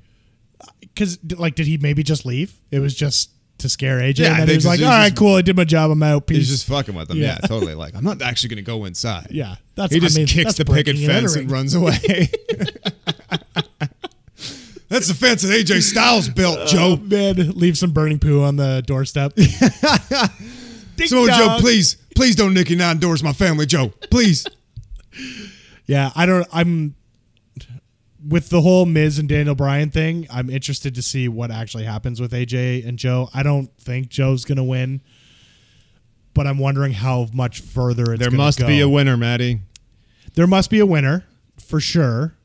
because like, did he maybe just leave? It was just to scare AJ, and then he was like, all right, cool, I did my job, I'm out, peace. He's just fucking with them. Yeah, totally. Like, I'm not actually going to go inside. Yeah. He just kicks the picket fence and runs away. That's the fence that AJ Styles built, Joe. Man, leave some burning poo on the doorstep. So, Joe, please don't nick your 9 doors, my family, Joe. Please. Yeah, I'm with the whole Miz and Daniel Bryan thing, I'm interested to see what actually happens with AJ and Joe. I don't think Joe's going to win, but I'm wondering how much further it's going to go. There must be a winner, Maddie. There must be a winner, for sure.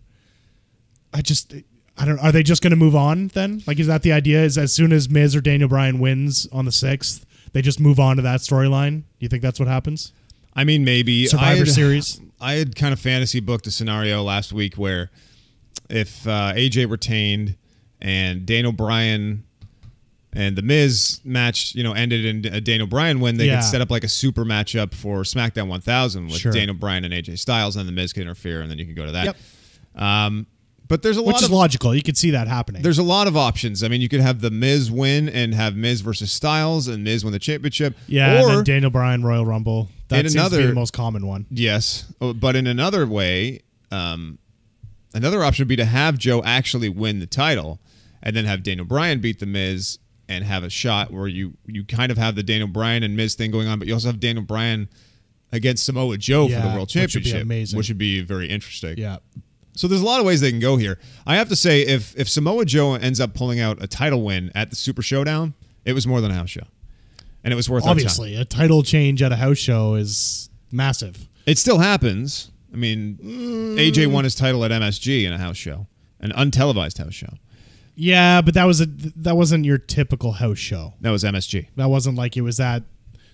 I don't. Are they just going to move on then? Like, is that the idea? Is as soon as Miz or Daniel Bryan wins on the 6th, they just move on to that storyline? You think that's what happens? I mean, maybe. Survivor Series? I had kind of fantasy booked a scenario last week where if AJ retained and Daniel Bryan and the Miz match, ended in a Daniel Bryan win, they could set up like a super matchup for SmackDown 1000 with Daniel Bryan and AJ Styles, and the Miz could interfere, and then you can go to that. Yep. But there's which is logical. You could see that happening. There's a lot of options. I mean, you could have the Miz win and have Miz versus Styles and Miz win the championship. Yeah, or and then Daniel Bryan Royal Rumble. That seems to be the most common one. Yes, but in another way, another option would be to have Joe actually win the title and then have Daniel Bryan beat the Miz and have a shot where you kind of have the Daniel Bryan and Miz thing going on, but you also have Daniel Bryan against Samoa Joe for the World Championship, which would be amazing. Which would be very interesting. Yeah. So there's a lot of ways they can go here. I have to say, if Samoa Joe ends up pulling out a title win at the Super Showdown, it was more than a house show. And it was worth obviously, a title change at a house show is massive. It still happens. I mean, AJ won his title at MSG in a house show, an untelevised house show. Yeah, but that wasn't your typical house show. That was MSG. That wasn't like it was at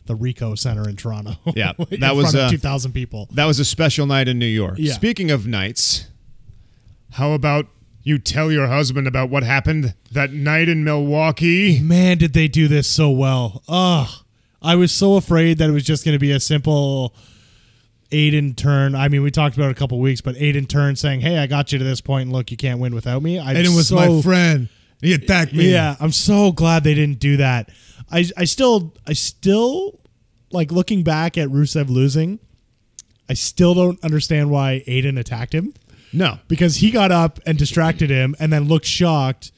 the Ricoh Center in Toronto. Yeah, that was 2,000 people. That was a special night in New York. Yeah. Speaking of nights, how about You tell your husband about what happened that night in Milwaukee. Man, did they do this so well. Oh, I was so afraid that it was just going to be a simple Aiden turn. I mean, we talked about it a couple weeks, but Aiden turn saying, hey, I got you to this point, and look, you can't win without me. Aiden was my friend. He attacked me. Yeah, I'm so glad they didn't do that. I still, like, looking back at Rusev losing, I still don't understand why Aiden attacked him. No. Because he got up and distracted him and then looked shocked,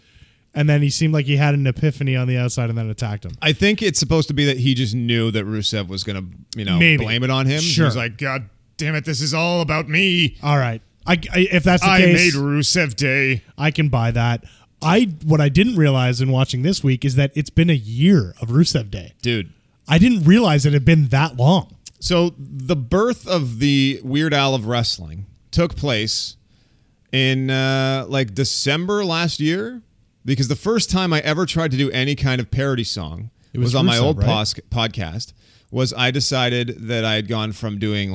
and then he seemed like he had an epiphany on the outside and then attacked him. I think it's supposed to be that he just knew that Rusev was going to, blame it on him. Sure. He's like, God damn it, this is all about me. All right. If that's the I case, made Rusev Day. I can buy that. What I didn't realize in watching this week is that it's been a year of Rusev Day. Dude. I didn't realize it had been that long. So the birth of the Weird Al of wrestling took place in December last year, because the first time I ever tried to do any kind of parody song was on my old podcast. Was I decided that I had gone from doing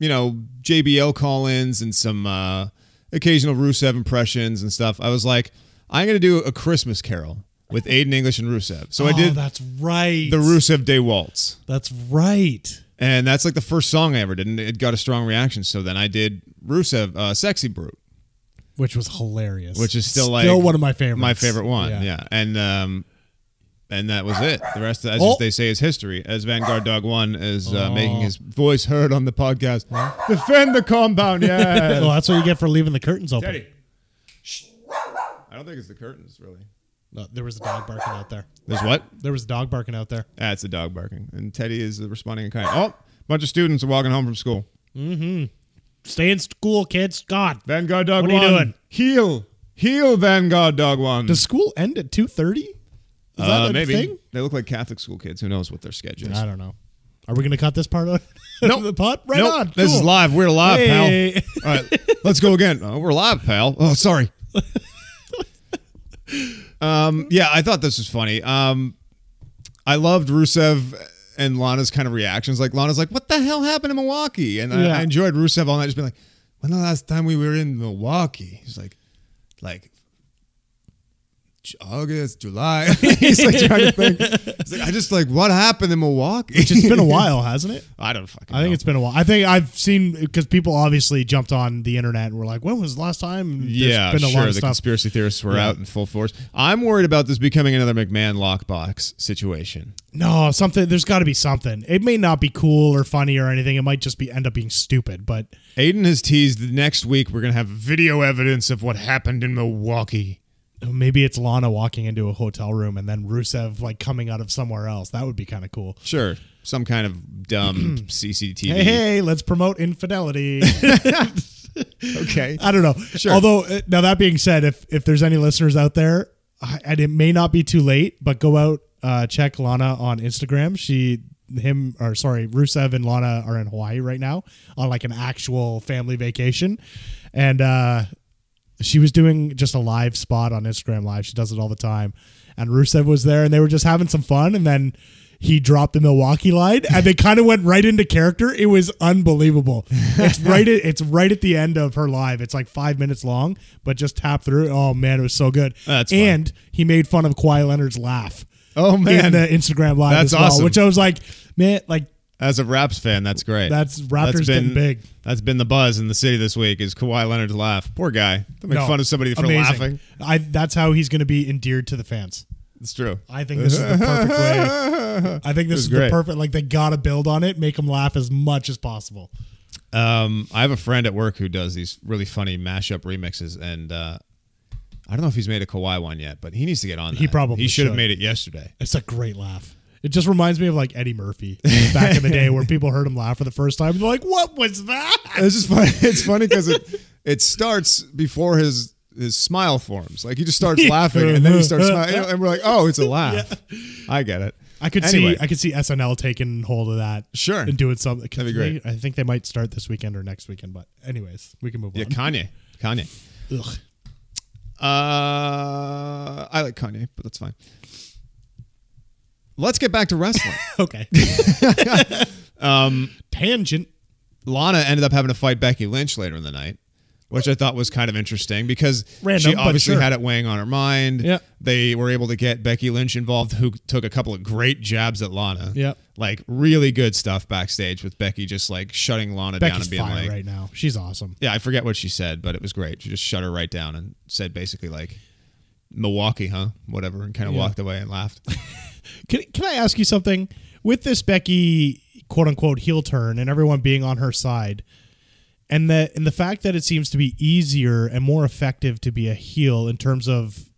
JBL call-ins and some occasional Rusev impressions and stuff. I was like, I'm going to do a Christmas Carol with Aiden English and Rusev. So I did. That's right. The Rusev Day Waltz. That's right. And that's like the first song I ever did, and it got a strong reaction. So then I did Rusev, Sexy Brute. Which was hilarious. Which is still one of my favorites. My favorite one, yeah. And that was it. The rest, as they say, is history. As Vanguard Dog 1 is making his voice heard on the podcast. Defend the compound, yeah. Well, that's what you get for leaving the curtains open. Teddy. Shh. I don't think it's the curtains, really. No, there was a dog barking out there. There's what? There was a dog barking out there. It's the dog barking. And Teddy is responding in kind. Oh, a bunch of students are walking home from school. Mm-hmm. Stay in school, kids. God. Vanguard Dog 1. What are you doing? Heal, Vanguard Dog 1. Does school end at 2:30? Is that a maybe. thing? They look like Catholic school kids. Who knows what their schedule is? I don't know. Are we going to cut this part out? Nope. The pot? Right nope. on. This Cool. is live. We're live, Hey. pal. All right, let's go again. Oh, we're live, pal. Oh, sorry. Yeah, I thought this was funny. I loved Rusev and Lana's kind of reactions. Like, Lana's like, what the hell happened in Milwaukee? And I enjoyed Rusev all night just being like, when the last time we were in Milwaukee? He's like August, July. He's like trying to think. He's like, I just what happened in Milwaukee? Which it's been a while, hasn't it? I don't fucking know. I think it's been a while. I think I've seen, because people obviously jumped on the internet and were like, when was the last time? Yeah, been a lot sure. of The stuff. conspiracy theorists were out in full force. I'm worried about this becoming another McMahon lockbox situation. No, there's got to be something. It may not be cool or funny or anything. It might just end up being stupid, but Aiden has teased that next week we're going to have video evidence of what happened in Milwaukee. maybe it's Lana walking into a hotel room and then Rusev coming out of somewhere else. That would be kind of cool. Sure. Some kind of dumb CCTV. Hey, let's promote infidelity. Okay. I don't know. Sure. Although, now that being said, if there's any listeners out there, and it may not be too late, but go out, check Lana on Instagram. Rusev and Lana are in Hawaii right now on an actual family vacation. And she was doing just a live spot on Instagram Live. She does it all the time. And Rusev was there and they were just having some fun. And then he dropped the Milwaukee line and they kind of went right into character. It was unbelievable. It's right at the end of her live. It's 5 minutes long, but just tap through. Oh man, it was so good. That's and fun. He made fun of Kawhi Leonard's laugh. Oh man, in the Instagram Live. That's as well, awesome. Which I was like, man, as a Raps fan, that's great. Raptors getting big. That's been the buzz in the city this week is Kawhi Leonard's laugh. Poor guy. Don't make fun of somebody for laughing. That's how he's going to be endeared to the fans. It's true. I think this is the perfect way. I think this is the perfect, they got to build on it, make them laugh as much as possible. I have a friend at work who does these really funny mashup remixes, and I don't know if he's made a Kawhi one yet, but he needs to get on that. He probably should have made it yesterday. It's a great laugh. It just reminds me of Eddie Murphy back in the day where people heard him laugh for the first time. They're like, what was that? It's just funny. It's funny because it starts before his smile forms. He just starts laughing and then he starts smiling. And we're like, oh, it's a laugh. Yeah. I get it. I could see SNL taking hold of that. Sure. And doing something. That'd be great. I think they might start this weekend or next weekend. But anyways, we can move on. Yeah, Kanye. Ugh. I like Kanye, but that's fine. Let's get back to wrestling. Okay. Tangent. Lana ended up having to fight Becky Lynch later in the night, which I thought was kind of interesting because Random, she obviously sure. had it weighing on her mind. Yeah. They were able to get Becky Lynch involved, who took a couple of great jabs at Lana. Yeah. Like really good stuff backstage with Becky just like shutting Lana down Becky's and being fire like, right now. She's awesome. yeah, I forget what she said, but it was great. She just shut her right down and said basically like, Milwaukee, huh? Whatever, and kind of walked away and laughed. Can I ask you something? With this Becky quote unquote heel turn and everyone being on her side, and the fact that it seems to be easier and more effective to be a heel in terms of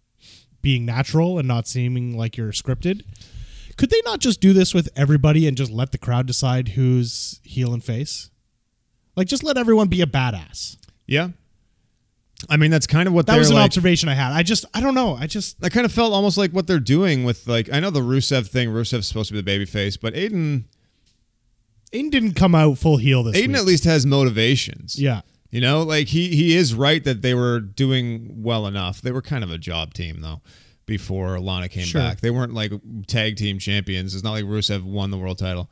being natural and not seeming like you're scripted, could they not just do this with everybody and just let the crowd decide who's heel and face? Like, just let everyone be a badass. Yeah. I mean, that's kind of what that was an observation I had. I don't know. I kind of felt almost like what they're doing with, like, I know the Rusev thing. Rusev's supposed to be the babyface, but Aiden didn't come out full heel this week. Aiden at least has motivations. Yeah. You know, like he is right that they were doing well enough. They were kind of a job team, though, before Lana came back. They weren't like tag team champions. It's not like Rusev won the world title.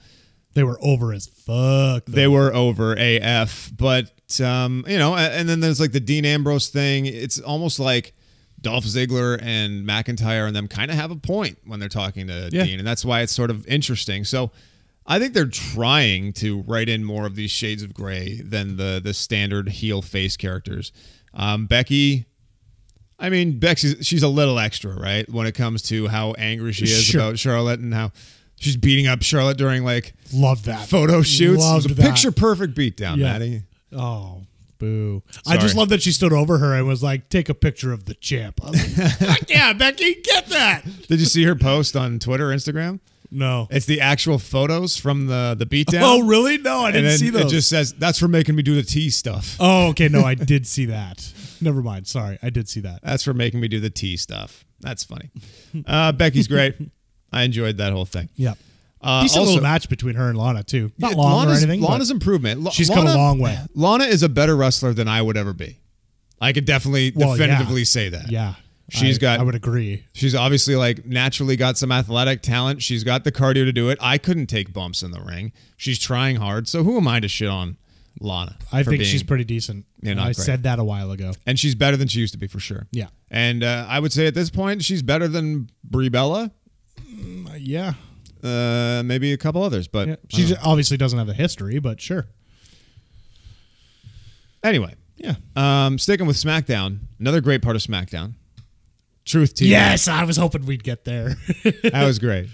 They were over as fuck, though. They were over AF. But, you know, and then there's like the Dean Ambrose thing. It's almost like Dolph Ziggler and McIntyre and them kind of have a point when they're talking to Dean. And that's why it's sort of interesting. So I think they're trying to write in more of these shades of gray than the standard heel face characters. Becky, I mean, she's a little extra, right? When it comes to how angry she is about Charlotte and how she's beating up Charlotte during like love that photo shoots. Loved it was a picture perfect beatdown, Maddie. Oh, boo. Sorry. I just love that she stood over her and was like, take a picture of the champ. I was like, fuck yeah, Becky, get that. Did you see her post on Twitter or Instagram? No. It's the actual photos from the beatdown. Oh, really? No, I didn't see those. It just says, that's for making me do the T stuff. Oh, okay. No, I did see that. Never mind. Sorry. I did see that. That's for making me do the T stuff. That's funny. Becky's great. I enjoyed that whole thing. Yeah. Decent little match between her and Lana, too. Not long or anything. Lana's improvement. She's come a long way. Lana is a better wrestler than I would ever be. I could definitely definitively say that. Yeah. I would agree. She's obviously like naturally got some athletic talent. She's got the cardio to do it. I couldn't take bumps in the ring. She's trying hard. So who am I to shit on Lana? I think she's pretty decent. I said that a while ago. And she's better than she used to be for sure. Yeah. And I would say at this point, she's better than Brie Bella. Yeah. Maybe a couple others, but she obviously doesn't have the history, but sure. Anyway. Yeah. Sticking with SmackDown, another great part of SmackDown. Truth TV. Yes, I was hoping we'd get there. That was great.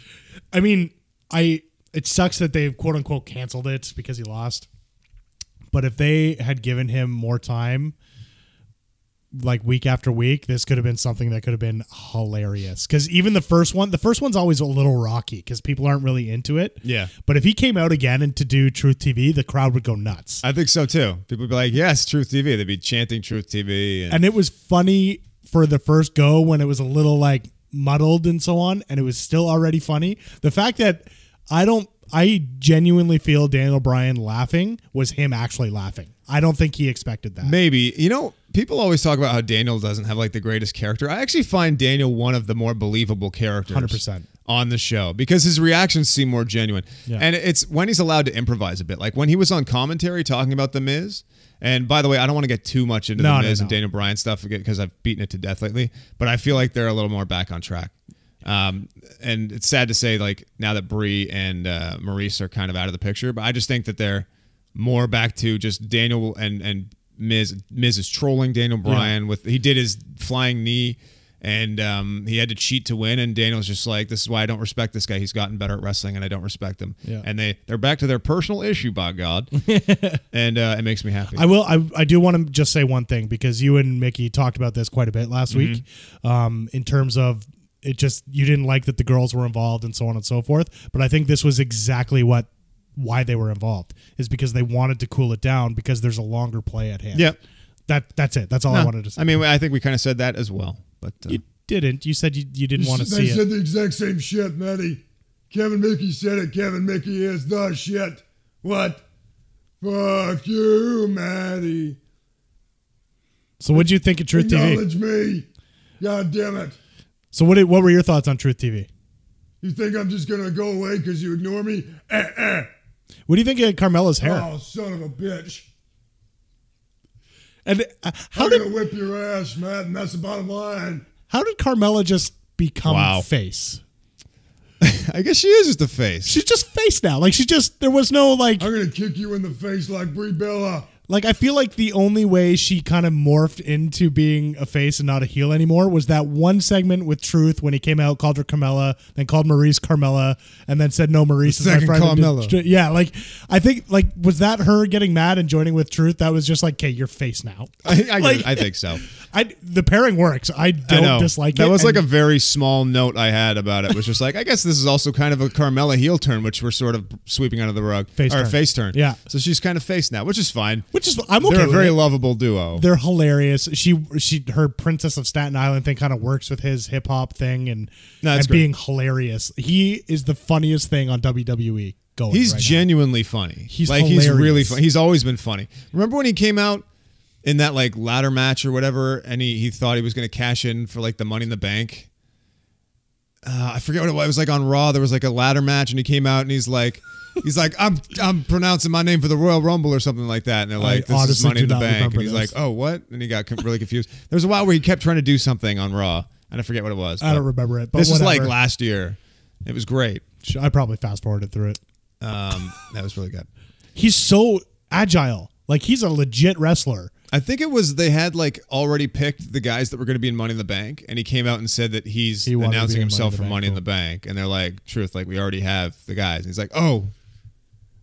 I mean, it sucks that they've quote unquote canceled it because he lost. But if they had given him more time, like week after week, this could have been something that could have been hilarious. Because even the first one's always a little rocky because people aren't really into it. Yeah. But if he came out again and to do Truth TV, the crowd would go nuts. I think so too. People would be like, yes, Truth TV. They'd be chanting Truth TV. And it was funny for the first go when it was a little like muddled and so on, and it was still already funny. The fact that I genuinely feel Daniel Bryan laughing was him actually laughing. I don't think he expected that. Maybe. You know, people always talk about how Daniel doesn't have like the greatest character. I actually find Daniel one of the more believable characters 100%. On the show because his reactions seem more genuine. Yeah. And it's when he's allowed to improvise a bit. Like when he was on commentary talking about The Miz. And by the way, I don't want to get too much into The Miz and Daniel Bryan stuff because I've beaten it to death lately. But I feel like they're a little more back on track. And it's sad to say, like, now that Brie and Maurice are kind of out of the picture, but I just think that they're more back to just Daniel and Miz. Miz is trolling Daniel Bryan he did his flying knee, and he had to cheat to win. And Daniel's just like, this is why I don't respect this guy. He's gotten better at wrestling, and I don't respect him. Yeah. And they're back to their personal issue, by God. And it makes me happy. I do want to just say one thing because you and Mickey talked about this quite a bit last week, in terms of. It just, you didn't like that the girls were involved and so on and so forth. But I think this was exactly why they were involved is because they wanted to cool it down because there's a longer play at hand. Yeah. That's it. That's all I wanted to say. I mean, I think we kind of said that as well. But you didn't. You said you didn't want to see it. They said the exact same shit, Matty. Kevin Mickey said it. Kevin Mickey is the shit. What? Fuck you, Matty. So what'd you think of Truth TV? Acknowledge me. God damn it. So what were your thoughts on Truth TV? You think I'm just going to go away because you ignore me? What do you think of Carmella's hair? Oh, son of a bitch. And I'm going to whip your ass, Matt, and that's the bottom line. how did Carmella just become face? I guess she is just a face. She's just face now. Like, there was no, like... I'm going to kick you in the face like Brie Bella. Like, I feel like the only way she kind of morphed into being a face and not a heel anymore was that one segment with Truth when he came out, called her Carmella, then called Maurice Carmella, and then said, no, Maurice is my friend. Carmella. Yeah, like, I think, like, was that her getting mad and joining with Truth? That was just like, okay, you're face now. I think so. The pairing works. I don't dislike it. That was like a very small note I had about it. It was just like, I guess this is also kind of a Carmella heel turn, which we're sort of sweeping under the rug. Face turn. Yeah. So she's kind of face now, which is fine. I'm okay. They're a very lovable duo. They're hilarious. Her Princess of Staten Island thing kind of works with his hip hop thing and being hilarious. He is the funniest thing on WWE going. He's right genuinely funny. He's really funny. He's always been funny. Remember when he came out in that like ladder match or whatever, and he thought he was going to cash in for like the Money in the Bank? I forget what it was. It was like on Raw. There was like a ladder match, and he came out and he's like, I'm pronouncing my name for the Royal Rumble or something like that. And they're like, this is Money in the Bank. And he's like, oh, what? And he got really confused. There was a while where he kept trying to do something on Raw, and I forget what it was. I don't remember it. But this was like last year. It was great. I probably fast forwarded through it. That was really good. He's so agile. Like, he's a legit wrestler. I think it was they had like already picked the guys that were going to be in Money in the Bank, and he came out and said that he's announcing himself for Money in the Bank, and they're like, "Truth, like we already have the guys." And he's like, "Oh,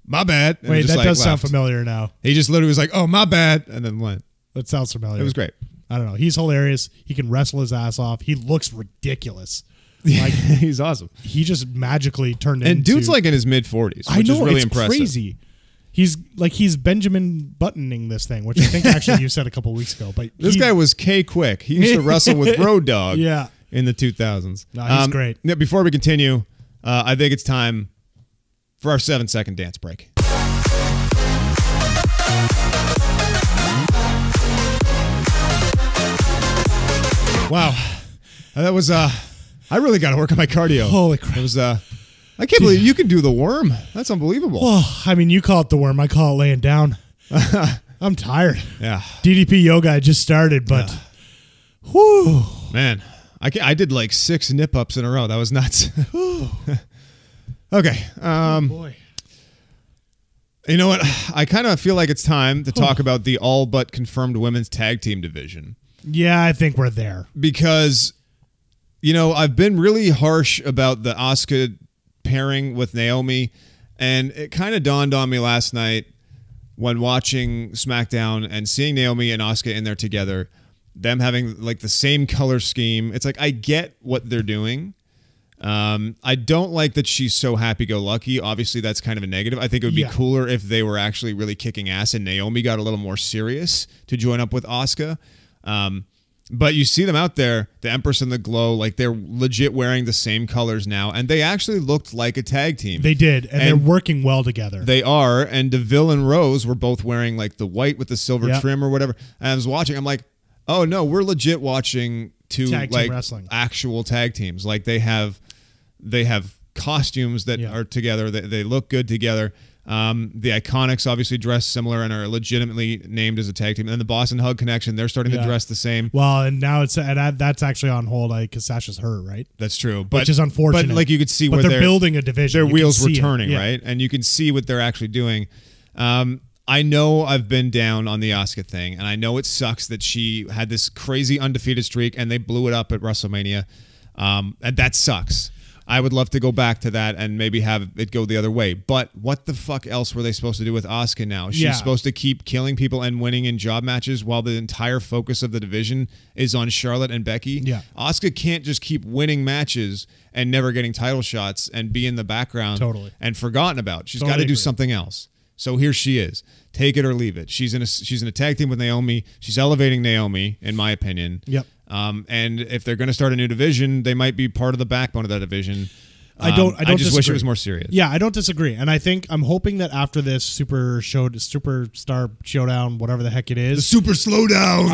my bad." And wait, that does sound familiar now. He just literally was like, "Oh, my bad," and then went. That sounds familiar. It was great. I don't know. He's hilarious. He can wrestle his ass off. He looks ridiculous. Like he's awesome. He just magically turned into. And dude's like in his mid-40s, which I know, is really it's impressive. Crazy. He's Benjamin buttoning this thing, which I think actually you said a couple weeks ago. But this guy was K-Quick. He used to wrestle with Road Dogg. Yeah. In the 2000s. No, he's great. Before we continue, I think it's time for our 7-second dance break. Wow, that was I really got to work on my cardio. Holy crap! It was I can't believe you can do the worm. That's unbelievable. Well, I mean, you call it the worm. I call it laying down. I'm tired. Yeah. DDP yoga I just started, but whew. Man, I did like 6 nip-ups in a row. That was nuts. Okay. Oh, boy. You know what? I kind of feel like it's time to talk about the all but confirmed women's tag team division. Yeah, I think we're there. Because, you know, I've been really harsh about the Asuka pairing with Naomi, and it kind of dawned on me last night when watching SmackDown and seeing Naomi and Asuka in there together, them having like the same color scheme. It's like I get what they're doing. I don't like that she's so happy-go-lucky. Obviously, that's kind of a negative. I think it would be cooler if they were actually really kicking ass and Naomi got a little more serious to join up with Asuka. But you see them out there, the Empress and the Glow, like they're legit wearing the same colors now, and they actually looked like a tag team. They did, and they're working well together. They are, and DeVille and Rose were both wearing like the white with the silver trim or whatever. And I was watching, I'm like, oh no, we're legit watching two like actual tag teams. Like they have costumes that are together. They look good together. The Iconics obviously dress similar and are legitimately named as a tag team. And the Boston Hug Connection, they're starting to dress the same. Well, and now that's actually on hold because Sasha's hurt, right? That's true. Which is unfortunate. But like you could see where they're building a division. Their wheels were turning, right? And you can see what they're actually doing. I know I've been down on the Asuka thing, and I know it sucks that she had this crazy undefeated streak and they blew it up at WrestleMania. And that sucks. I would love to go back to that and maybe have it go the other way. But what the fuck else were they supposed to do with Asuka now? She's supposed to keep killing people and winning in job matches while the entire focus of the division is on Charlotte and Becky? Yeah. Asuka can't just keep winning matches and never getting title shots and be in the background and forgotten about. She's got to do something else. So here she is. Take it or leave it. She's in a tag team with Naomi. She's elevating Naomi, in my opinion. Yep. And if they're going to start a new division, they might be part of the backbone of that division. I just disagree. Wish it was more serious. Yeah, I don't disagree. And I'm hoping that after this Superstar Showdown, whatever the heck it is, the Super Slowdown.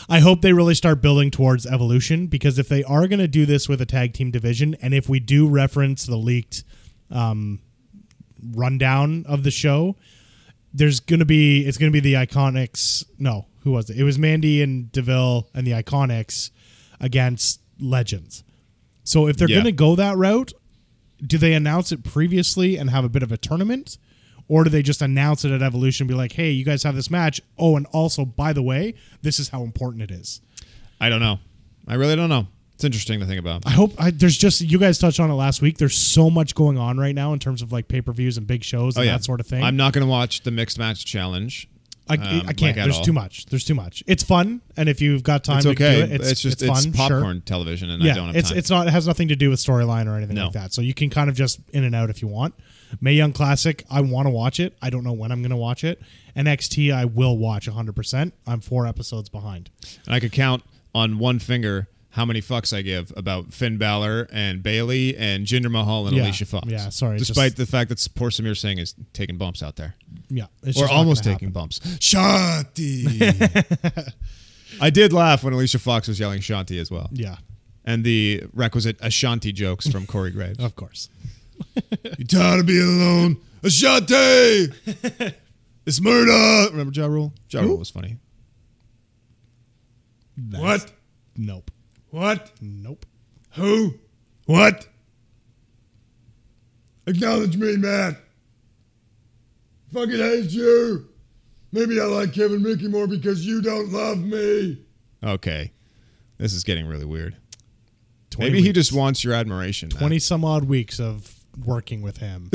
I hope they really start building towards Evolution, because if they are going to do this with a tag team division, and if we do reference the leaked rundown of the show, it's gonna be the Iconics. No, who was it? It was Mandy and Deville and the Iconics against Legends. So if they're gonna go that route, do they announce it previously and have a bit of a tournament? Or do they just announce it at Evolution and be like, hey, you guys have this match. Oh, and also, by the way, this is how important it is. I don't know. I really don't know. It's interesting to think about. I hope there's just, you guys touched on it last week. There's so much going on right now in terms of like pay-per-views and big shows and that sort of thing. I'm not going to watch the mixed match challenge. I can't. There's too much. There's too much. It's fun, and if you've got time to do it, it's fun. It's popcorn television, and I don't have time. It's not. It has nothing to do with storyline or anything like that. So you can kind of just in and out if you want. Mae Young Classic, I want to watch it. I don't know when I'm going to watch it. NXT, I will watch 100%. I'm 4 episodes behind. And I could count on one finger how many fucks I give about Finn Balor and Bayley and Jinder Mahal and Alicia Fox. Yeah, sorry. Despite the fact that poor Samir Singh is taking bumps out there. Yeah. Or almost taking bumps. Shanti! I did laugh when Alicia Fox was yelling Shanti as well. Yeah. And the requisite Ashanti jokes from Corey Graves. Of course. You tired of being alone? Ashanti! It's murder! Remember Ja Rule? Ja Rule was funny. What? Nope. What? Nope. Who? What? Acknowledge me, man. Fucking hate you. Maybe I like Kevin Mickey more because you don't love me. Okay. This is getting really weird. Maybe he just wants your admiration. 20 some odd weeks of working with him.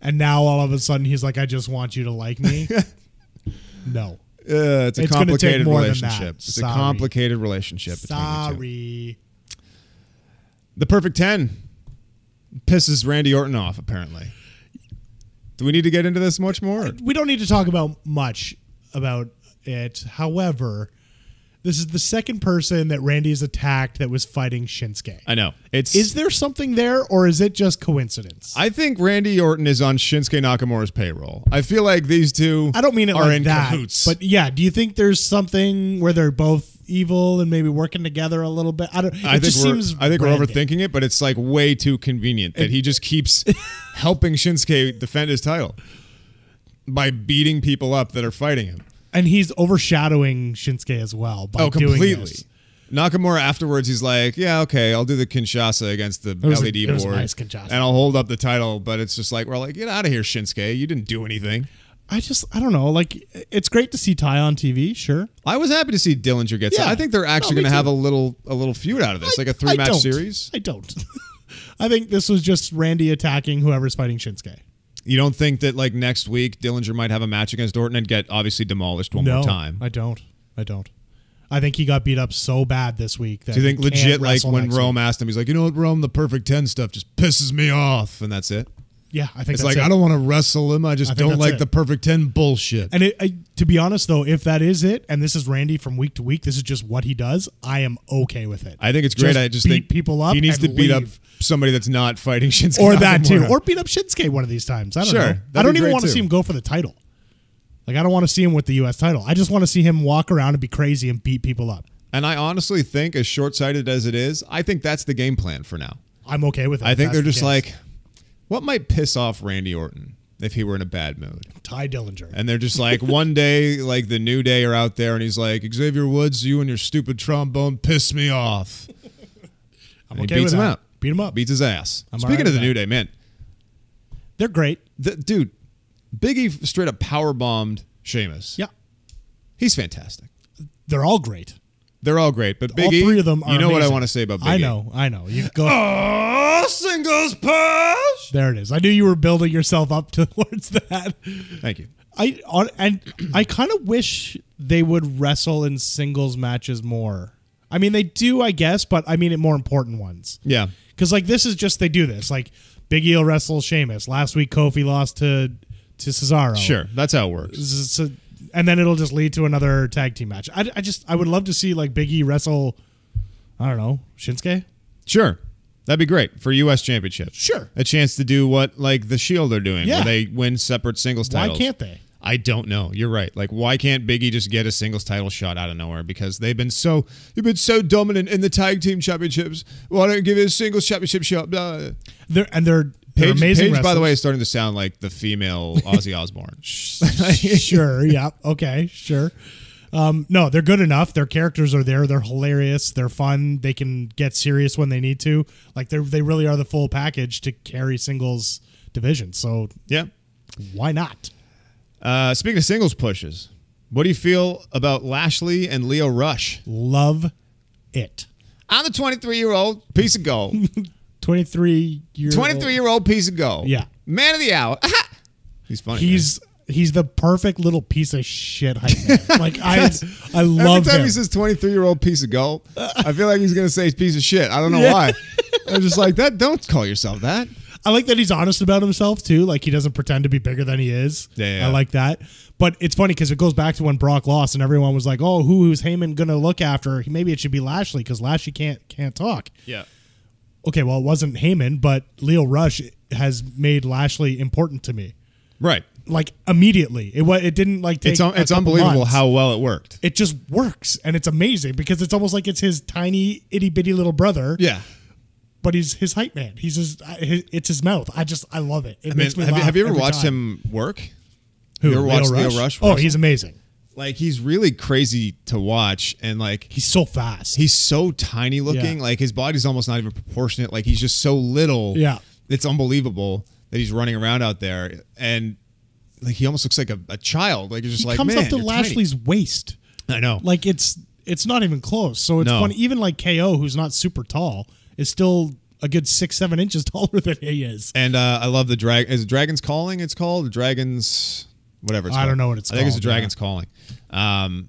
And now all of a sudden he's like, I just want you to like me. No. It's a complicated relationship. It's Sorry. a complicated relationship between the two. The Perfect 10 pisses Randy Orton off, apparently. Do we need to get into this much more? We don't need to talk about much about it. However, this is the second person that Randy's attacked that was fighting Shinsuke. I know. Is there something there, or is it just coincidence? I think Randy Orton is on Shinsuke Nakamura's payroll. I feel like these two I don't mean it are like in that, cahoots. but yeah, do you think there's something where they're both evil and maybe working together a little bit? I think we're overthinking it, but it's like way too convenient that he just keeps helping Shinsuke defend his title by beating people up that are fighting him. And he's overshadowing Shinsuke as well by completely. doing this. Nakamura afterwards, he's like, yeah, okay, I'll do the Kinshasa against the LED board. Was a nice Kinshasa. And I'll hold up the title, but it's just like, we're like, get out of here, Shinsuke. You didn't do anything. I don't know. Like, it's great to see Ty on TV, sure. I was happy to see Dillinger get some. I think they're actually going to have a little feud out of this, like a 3-match series. I don't. I think this was just Randy attacking whoever's fighting Shinsuke. You don't think that like next week Dillinger might have a match against Orton and get obviously demolished one more time? I don't. I think he got beat up so bad this week. That Do you think legit like when Rome asked him, he's like, you know what, Rome, the Perfect 10 stuff just pisses me off, and that's it? Yeah, I think it's like, I don't want to wrestle him. I just don't like the Perfect 10 bullshit. And to be honest, though, if that is it, and this is Randy from week to week, this is just what he does, I am okay with it. I think it's great. I just think people up. He needs to beat up somebody that's not fighting Shinsuke. Or that too. Or beat up Shinsuke one of these times. I don't know. I don't even want to see him go for the title. Like, I don't want to see him with the U.S. title. I just want to see him walk around and be crazy and beat people up. And I honestly think, as short-sighted as it is, I think that's the game plan for now. I'm okay with it. I think they're just like, what might piss off Randy Orton if he were in a bad mood? Ty Dillinger. And they're just like, one day, like the New Day are out there, and he's like, Xavier Woods, you and your stupid trombone piss me off. I'm okay with that. Him out. Beat him up. Beats his ass. Speaking of the New Day, man. They're great. Dude, Biggie straight up powerbombed Sheamus. Yeah. He's fantastic. They're all great. They're all great, but Biggie, all 3 of them are amazing. What I want to say about Biggie. I know. You go. Oh, singles push. There it is. I knew you were building yourself up towards that. Thank you. I kind of wish they would wrestle in singles matches more. I mean, they do, I guess, but I mean, more important ones. Yeah. Because like this is just, they do this. Like Big E will wrestle Sheamus. Last week, Kofi lost to Cesaro. Sure, that's how it works. And then it'll just lead to another tag team match. I would love to see like Big E wrestle, I don't know, Shinsuke. Sure. That'd be great for U.S. Championship. Sure. A chance to do what like the Shield are doing, where they win separate singles titles. Why can't they? I don't know. You're right. Like, why can't Big E just get a singles title shot out of nowhere? Because they've been so dominant in the tag team championships. Why don't you give it a singles championship shot? Blah. They're They're Paige, amazing Paige by the way, wrestlers. is starting to sound like the female Ozzy Osbourne. Sure, yeah, okay, sure. No, they're good enough. Their characters are there. They're hilarious. They're fun. They can get serious when they need to. Like they really are the full package to carry singles division. So Yeah. why not? Speaking of singles pushes, what do you feel about Lashley and Lio Rush? Love it. I'm the 23-year-old piece of gold. 23-year-old piece of gold. Yeah. Man of the hour. He's funny. He's the perfect little piece of shit hype man. Like I love Every time him. he says 23-year-old piece of gold, I feel like he's going to say piece of shit. I don't know why. I'm just like, that. Don't call yourself that. I like that he's honest about himself too. Like he doesn't pretend to be bigger than he is. Yeah. I like that. But it's funny because it goes back to when Brock lost and everyone was like, "Oh, who's Heyman gonna look after? Maybe it should be Lashley because Lashley can't talk." Yeah. Okay, well it wasn't Heyman, but Lio Rush has made Lashley important to me. Right. Like immediately, it didn't like take. It's a couple unbelievable months. how well it worked. It just works and it's amazing because it's almost like it's his tiny itty bitty little brother. Yeah. But he's his hype man. It's his mouth. I love it. It makes me laugh. Have you ever every watched time. him work? Who? You ever watched Lio Rush? Oh, he's amazing. Like he's really crazy to watch, and like He's so fast. he's so tiny looking. Yeah. Like his body's almost not even proportionate. Like he's just so little. Yeah. It's unbelievable that he's running around out there, and like he almost looks like a child. Like you're just he like, comes man, up to you're Lashley's waist. tiny. I know. Like it's not even close. So it's No. funny. Even like KO, who's not super tall, is still a good 6-7 inches taller than he is. And I love the drag. Is it Dragon's Calling? It's called the Dragon's whatever. It's I called. don't know what it's I think it's called, the Dragon's Calling.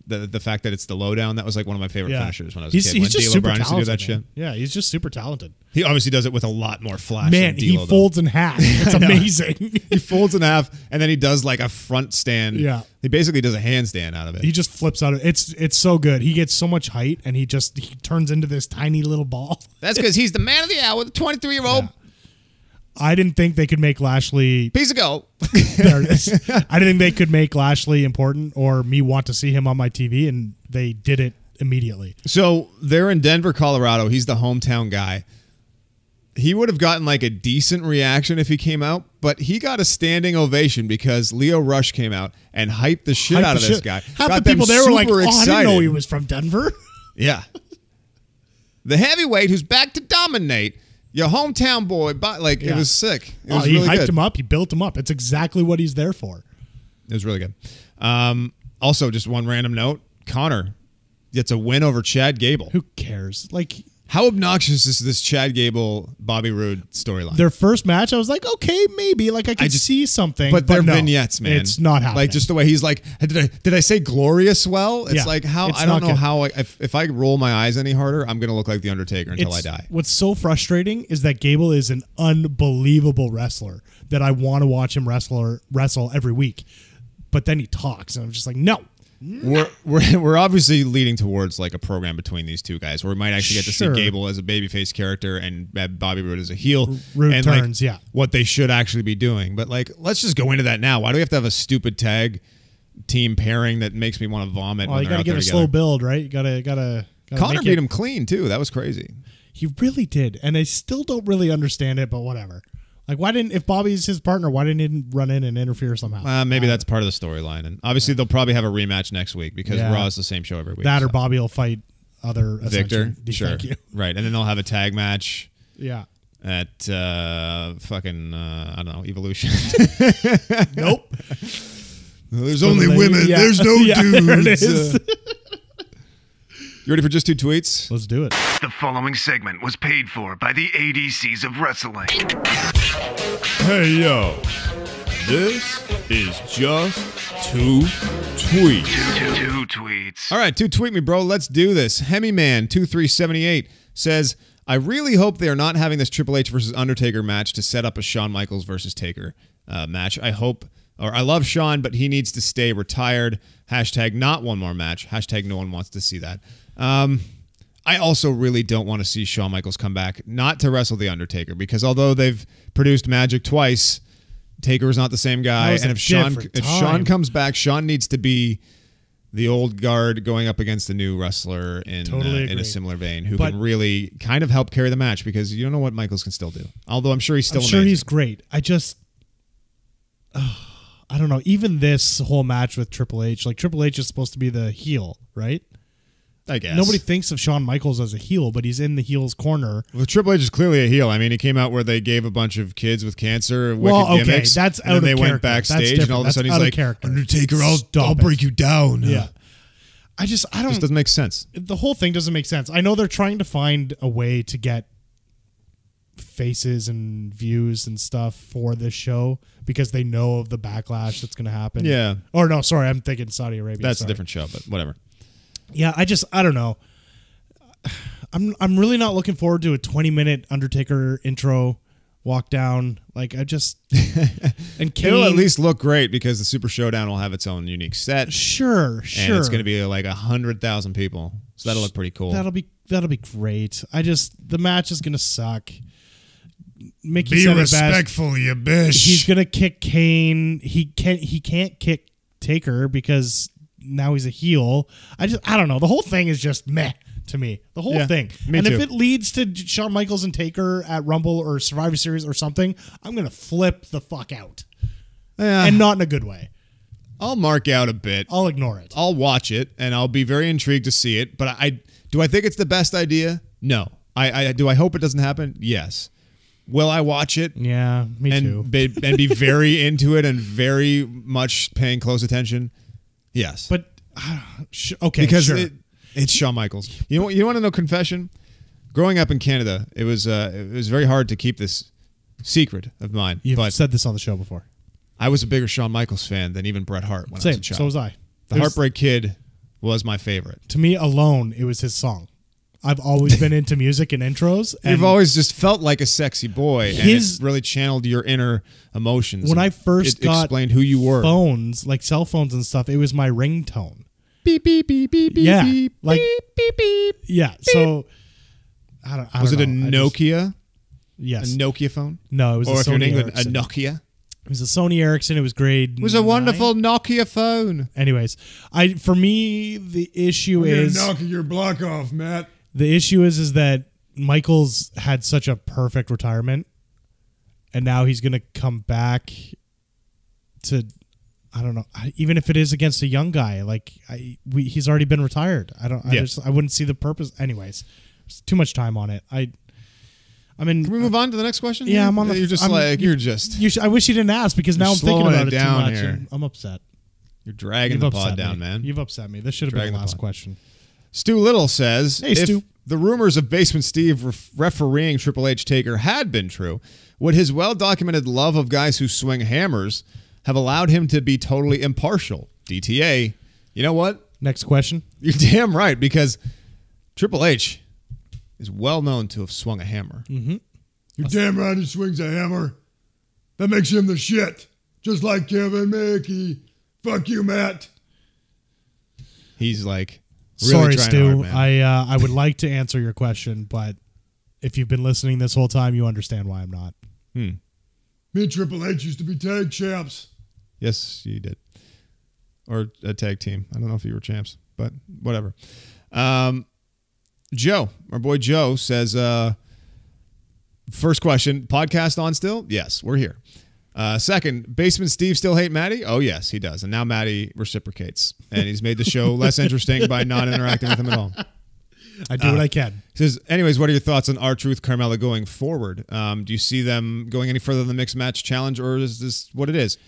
The fact that it's the lowdown, that was like one of my favorite Yeah. finishers when I was a He's kid. When just D'Lo super Brown used to do talented. that shit. Man. Yeah, he's just super talented. He obviously does it with a lot more flash. Man, than he D'Lo, though. folds in half. It's amazing. He folds in half, and then he does like a front stand. Yeah. He basically does a handstand out of it. He just flips out of it. It's so good. He gets so much height, and he turns into this tiny little ball. That's because he's the man of the hour, the 23-year-old I didn't think they could make Lashley. piece of gold. There it is. I didn't think they could make Lashley important or me want to see him on my TV, and they did it immediately. So they're in Denver, Colorado. He's the hometown guy. He would have gotten like a decent reaction if he came out, but he got a standing ovation because Lio Rush came out and hyped the shit out of this guy. Half Got the people them there were like, super "Oh, I didn't know excited." he was from Denver." Yeah. The heavyweight who's back to dominate. Your hometown boy. It Yeah. was sick. It Oh, was he really hyped good. him up. He built him up. It's exactly what he's there for. It was really good. Also, just one random note. Connor gets a win over Chad Gable. Who cares? Like How obnoxious is this Chad Gable, Bobby Roode storyline? their first match, I was like, okay, maybe. Like I could see something. But they're no, vignettes, man. It's not happening. Like just the way he's like, did I say glorious well? It's Yeah, like how it's I don't not know good. how if I roll my eyes any harder, I'm gonna look like the Undertaker until I die. What's so frustrating is that Gable is an unbelievable wrestler that I want to watch him wrestle every week. But then he talks, and I'm just like, no. We're obviously leading towards like a program between these two guys where we might actually get to Sure. see Gable as a babyface character and Bobby Roode as a heel. Roode and turns, like, yeah. what they should actually be doing. But like, let's just go into that now. Why do we have to have a stupid tag team pairing that makes me want to vomit? Well, when you they're got to out get a there slow together? build, right? You gotta Connor make beat it- him clean too. That was crazy. He really did, and I still don't really understand it, but whatever. Like, if Bobby's his partner, why didn't he run in and interfere somehow? Maybe that's part of the storyline, and obviously they'll probably have a rematch next week because Yeah. Raw is the same show every week. That or so. Bobby will fight other Victor, Ascension. sure, Thank you. right, and then they'll have a tag match Yeah. at I don't know, Evolution. Nope. There's only women, there's no dudes. There it is. You ready for just two tweets? Let's do it. The following segment was paid for by the ADCs of wrestling. Hey yo, this is just two tweets. Two tweets. All right, tweet me, bro. Let's do this. Hemiman2378 says, I really hope they are not having this Triple H versus Undertaker match to set up a Shawn Michaels versus Taker match. I love Shawn, but he needs to stay retired. Hashtag not one more match. Hashtag no one wants to see that. I also really don't want to see Shawn Michaels come back, not to wrestle The Undertaker, because although they've produced Magic twice, Taker is not the same guy. That was And a if Shawn different if time. Shawn comes back, Shawn needs to be the old guard going up against the new wrestler in a similar vein, who can really kind of help carry the match, because you don't know what Michaels can still do. Although I'm sure he's still amazing. He's great. I don't know. Even this whole match with Triple H, like Triple H is supposed to be the heel, right? I guess. Nobody thinks of Shawn Michaels as a heel, but he's in the heel's corner. Well, Triple H is clearly a heel. I mean, he came out where they gave a bunch of kids with cancer wicked gimmicks. That's and out then of they went backstage, and all of a sudden he's like, Undertaker, I'll break you down. Yeah. I don't. It just doesn't make sense. The whole thing doesn't make sense. I know they're trying to find a way to get faces and views and stuff for this show because they know of the backlash that's going to happen. Yeah. Or no, sorry, I'm thinking Saudi Arabia. That's a different show, but whatever. Yeah, I don't know. I'm really not looking forward to a 20-minute Undertaker intro walk down. Like and Kane, it'll at least look great because the Super Showdown will have its own unique set. Sure. And it's going to be like 100,000 people, so that'll look pretty cool. That'll be great. The match is going to suck. Mickey be said respectful, you bitch. He's going to kick Kane. He can't kick Taker because now he's a heel. I don't know. The whole thing is just meh to me. The whole thing. Me too. If it leads to Shawn Michaels and Taker at Rumble or Survivor Series or something, I'm going to flip the fuck out. And not in a good way. I'll mark out a bit. I'll ignore it. I'll watch it, and I'll be very intrigued to see it. But do I think it's the best idea? No. Do I hope it doesn't happen? Yes. Will I watch it? Yeah, me too. And be very into it and very much paying close attention? Yes. But okay, because sure. It's Shawn Michaels. You want to know confession? Growing up in Canada, it was very hard to keep this secret of mine. You've said this on the show before. I was a bigger Shawn Michaels fan than even Bret Hart when I was a child. So was I. The Heartbreak Kid was my favorite. To me alone, it was his song. I've always been into music and intros. And you've always just felt like a sexy boy, and it really channeled your inner emotions. When I first got explained who you were, phones, like cell phones and stuff, it was my ringtone. Beep beep beep beep yeah, beep like beep beep. Yeah. Beep. So I don't was know. it a Nokia? Yes. A Nokia phone? No, it was. Or a if you're in Sony England, Ericsson. a Nokia. It was a Sony Ericsson. It was grade. It was a wonderful Nokia phone. Anyways, for me the issue is knocking your block off, Matt. The issue is that Michaels had such a perfect retirement, and now he's going to come back to, I don't know, even if it is against a young guy, like he's already been retired. I wouldn't see the purpose. Anyways, there's too much time on it. I mean, can we move on to the next question? Yeah, I'm on the. I wish you didn't ask because now I'm thinking about it too much. And I'm upset. You're dragging the pod down, man. You've upset me. This should have been the last question. Stu Little says, hey, Stu. If the rumors of Basement Steve refereeing Triple H Taker had been true, would his well-documented love of guys who swing hammers have allowed him to be totally impartial? DTA. You know what? Next question. You're damn right, because Triple H is well known to have swung a hammer. Mm-hmm. You're damn right he swings a hammer. That makes him the shit. Just like Kevin Mickey. Fuck you, Matt. He's like... really sorry, Stu. hard, I would like to answer your question, but if you've been listening this whole time, you understand why I'm not. Me and Triple H used to be tag champs. Yes, you did. Or a tag team. I don't know if you were champs, but whatever. Joe, our boy Joe, says, first question, podcast on still? Yes, we're here. Second, Basement Steve still hate Maddie? Oh, yes, he does. And now Maddie reciprocates. And he's made the show less interesting by not interacting with him at all. I do what I can. Says, anyways, what are your thoughts on R-Truth Carmella going forward? Do you see them going any further than the Mixed Match Challenge, or is this what it is?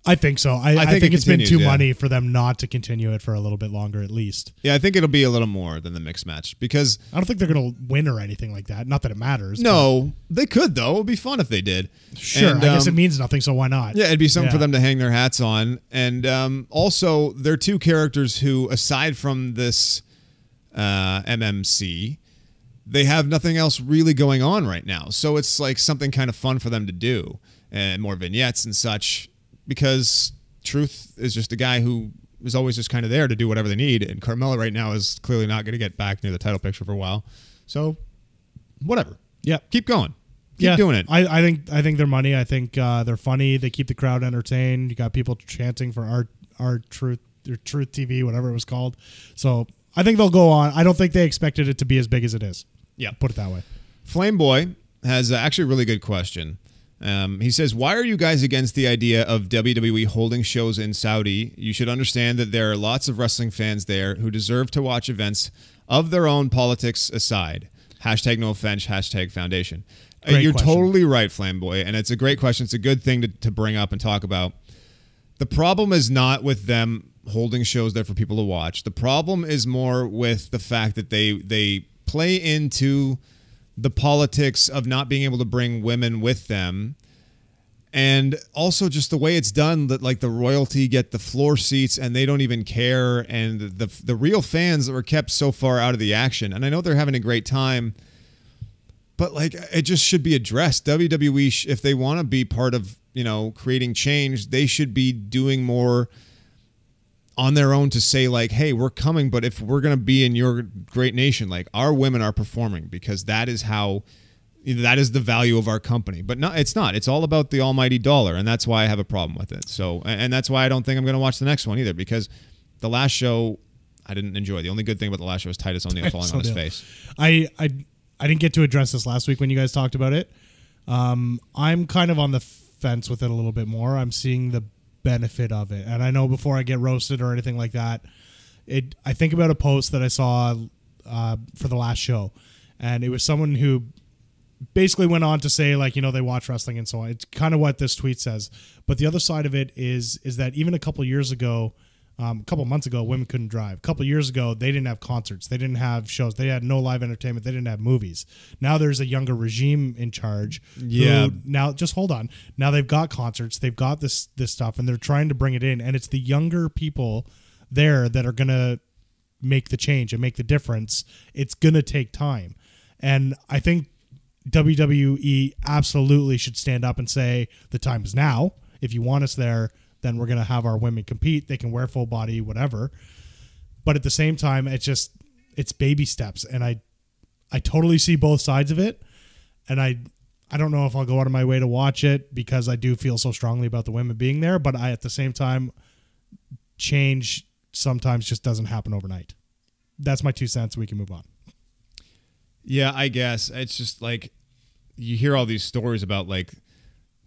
I think so. I think it's continues, been too money for them not to continue it for a little bit longer at least. Yeah, I think it'll be a little more than the Mixed Match because... I don't think they're going to win or anything like that. Not that it matters. No, they could, though. It would be fun if they did. Sure, and, I guess it means nothing, so why not? Yeah, it'd be something for them to hang their hats on. And also, they're two characters who, aside from this MMC, they have nothing else really going on right now. So it's like something kind of fun for them to do, and more vignettes and such, because Truth is just a guy who is always just kind of there to do whatever they need, and Carmella right now is clearly not going to get back near the title picture for a while. So, whatever. Yeah, keep going. Keep doing it. I think they're money. I think they're funny. They keep the crowd entertained. You got people chanting for our Truth. Truth TV, whatever it was called. So I think they'll go on. I don't think they expected it to be as big as it is. Yeah. Put it that way. Flameboy has actually a really good question. He says, why are you guys against the idea of WWE holding shows in Saudi? You should understand that there are lots of wrestling fans there who deserve to watch events of their own, politics aside. Hashtag no offense, hashtag foundation. You're question. totally right, Flamboy, and it's a great question. It's a good thing to bring up and talk about. The problem is not with them holding shows there for people to watch. The problem is more with the fact that they play into the politics of not being able to bring women with them, and also just the way it's done, that like the royalty get the floor seats and they don't even care, and the real fans are kept so far out of the action. And I know they're having a great time, but like it just should be addressed. WWE, if they want to be part of, you know, creating change, they should be doing more on their own to say like, hey, we're coming, but if we're going to be in your great nation, like our women are performing, because that is the value of our company. But no, it's not. It's all about the almighty dollar, and that's why I have a problem with it. So, and that's why I don't think I'm going to watch the next one either, because the last show I didn't enjoy. The only good thing about the last show was Titus O'Neil falling on his face. I didn't get to address this last week when you guys talked about it. I'm kind of on the fence with it a little bit more. I'm seeing the benefit of it, and I know before I get roasted or anything like that, I think about a post that I saw for the last show, and it was someone who basically went on to say, like, you know, they watch wrestling and so on. It's kind of what this tweet says, but the other side of it is that even a couple years ago, a couple months ago, women couldn't drive. A couple years ago, they didn't have concerts. They didn't have shows. They had no live entertainment. They didn't have movies. Now there's a younger regime in charge. Yeah. Now, just hold on. Now they've got concerts. They've got this stuff, and they're trying to bring it in. And it's the younger people there that are going to make the change and make the difference. It's going to take time. And I think WWE absolutely should stand up and say, the time is now. If you want us there, then we're going to have our women compete. They can wear full body, whatever. But at the same time, it's baby steps. And I totally see both sides of it. And I don't know if I'll go out of my way to watch it, because I do feel so strongly about the women being there. But at the same time, change sometimes just doesn't happen overnight. That's my 2 cents. We can move on. Yeah, I guess. It's just like you hear all these stories about like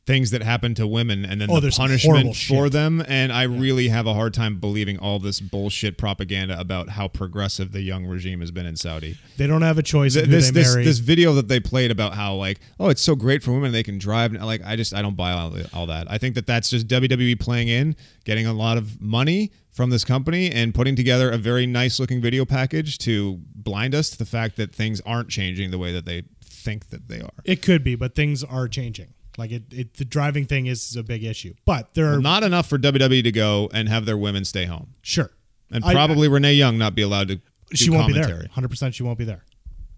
things that happen to women and then the punishment for them, and I really have a hard time believing all this bullshit propaganda about how progressive the young regime has been in Saudi. They don't have a choice of who they marry. This video that they played about how like, oh, it's so great for women, they can drive, like I don't buy all that. I think that's just WWE playing in, getting a lot of money from this company and putting together a very nice looking video package to blind us to the fact that things aren't changing the way that they think that they are. It could be, but things are changing. Like the driving thing is a big issue, but there are not enough for WWE to go and have their women stay home. Sure, and probably Renee Young not be allowed to. She won't be there. 100%, she won't be there.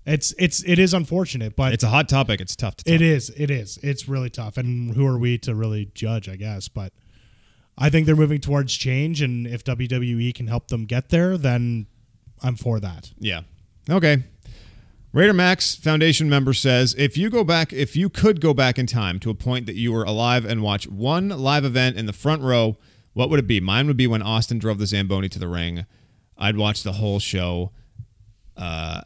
It is unfortunate, but it's a hot topic. It's tough to talk. It is. It's really tough, and who are we to really judge? I guess, but I think they're moving towards change, and if WWE can help them get there, then I'm for that. Yeah. Okay. Raider Max Foundation member says, if you could go back in time to a point that you were alive and watch one live event in the front row, what would it be? Mine would be when Austin drove the Zamboni to the ring. I'd watch the whole show. FOR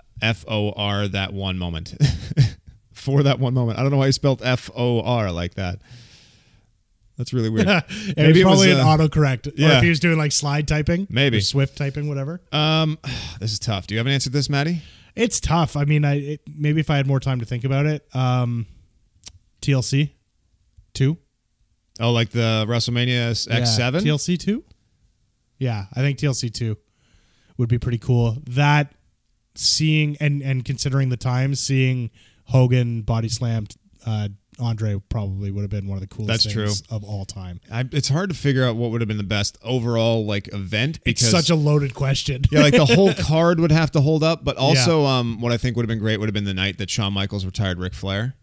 that one moment. For that one moment. I don't know why he spelled FOR like that. That's really weird. Maybe it was probably an autocorrect. Yeah. Or if he was doing like slide typing. Maybe. Or Swift typing, whatever. This is tough. Do you have an answer to this, Maddie? It's tough. I mean, maybe if I had more time to think about it. TLC 2. Oh, like the WrestleMania X7? Yeah, TLC 2? Yeah, I think TLC 2 would be pretty cool. That seeing and considering the time, seeing Hogan body slammed Andre probably would have been one of the coolest things of all time. It's hard to figure out what would have been the best overall like event, because it's such a loaded question. Yeah, like the whole card would have to hold up, but also what I think would have been great would have been the night that Shawn Michaels retired Ric Flair.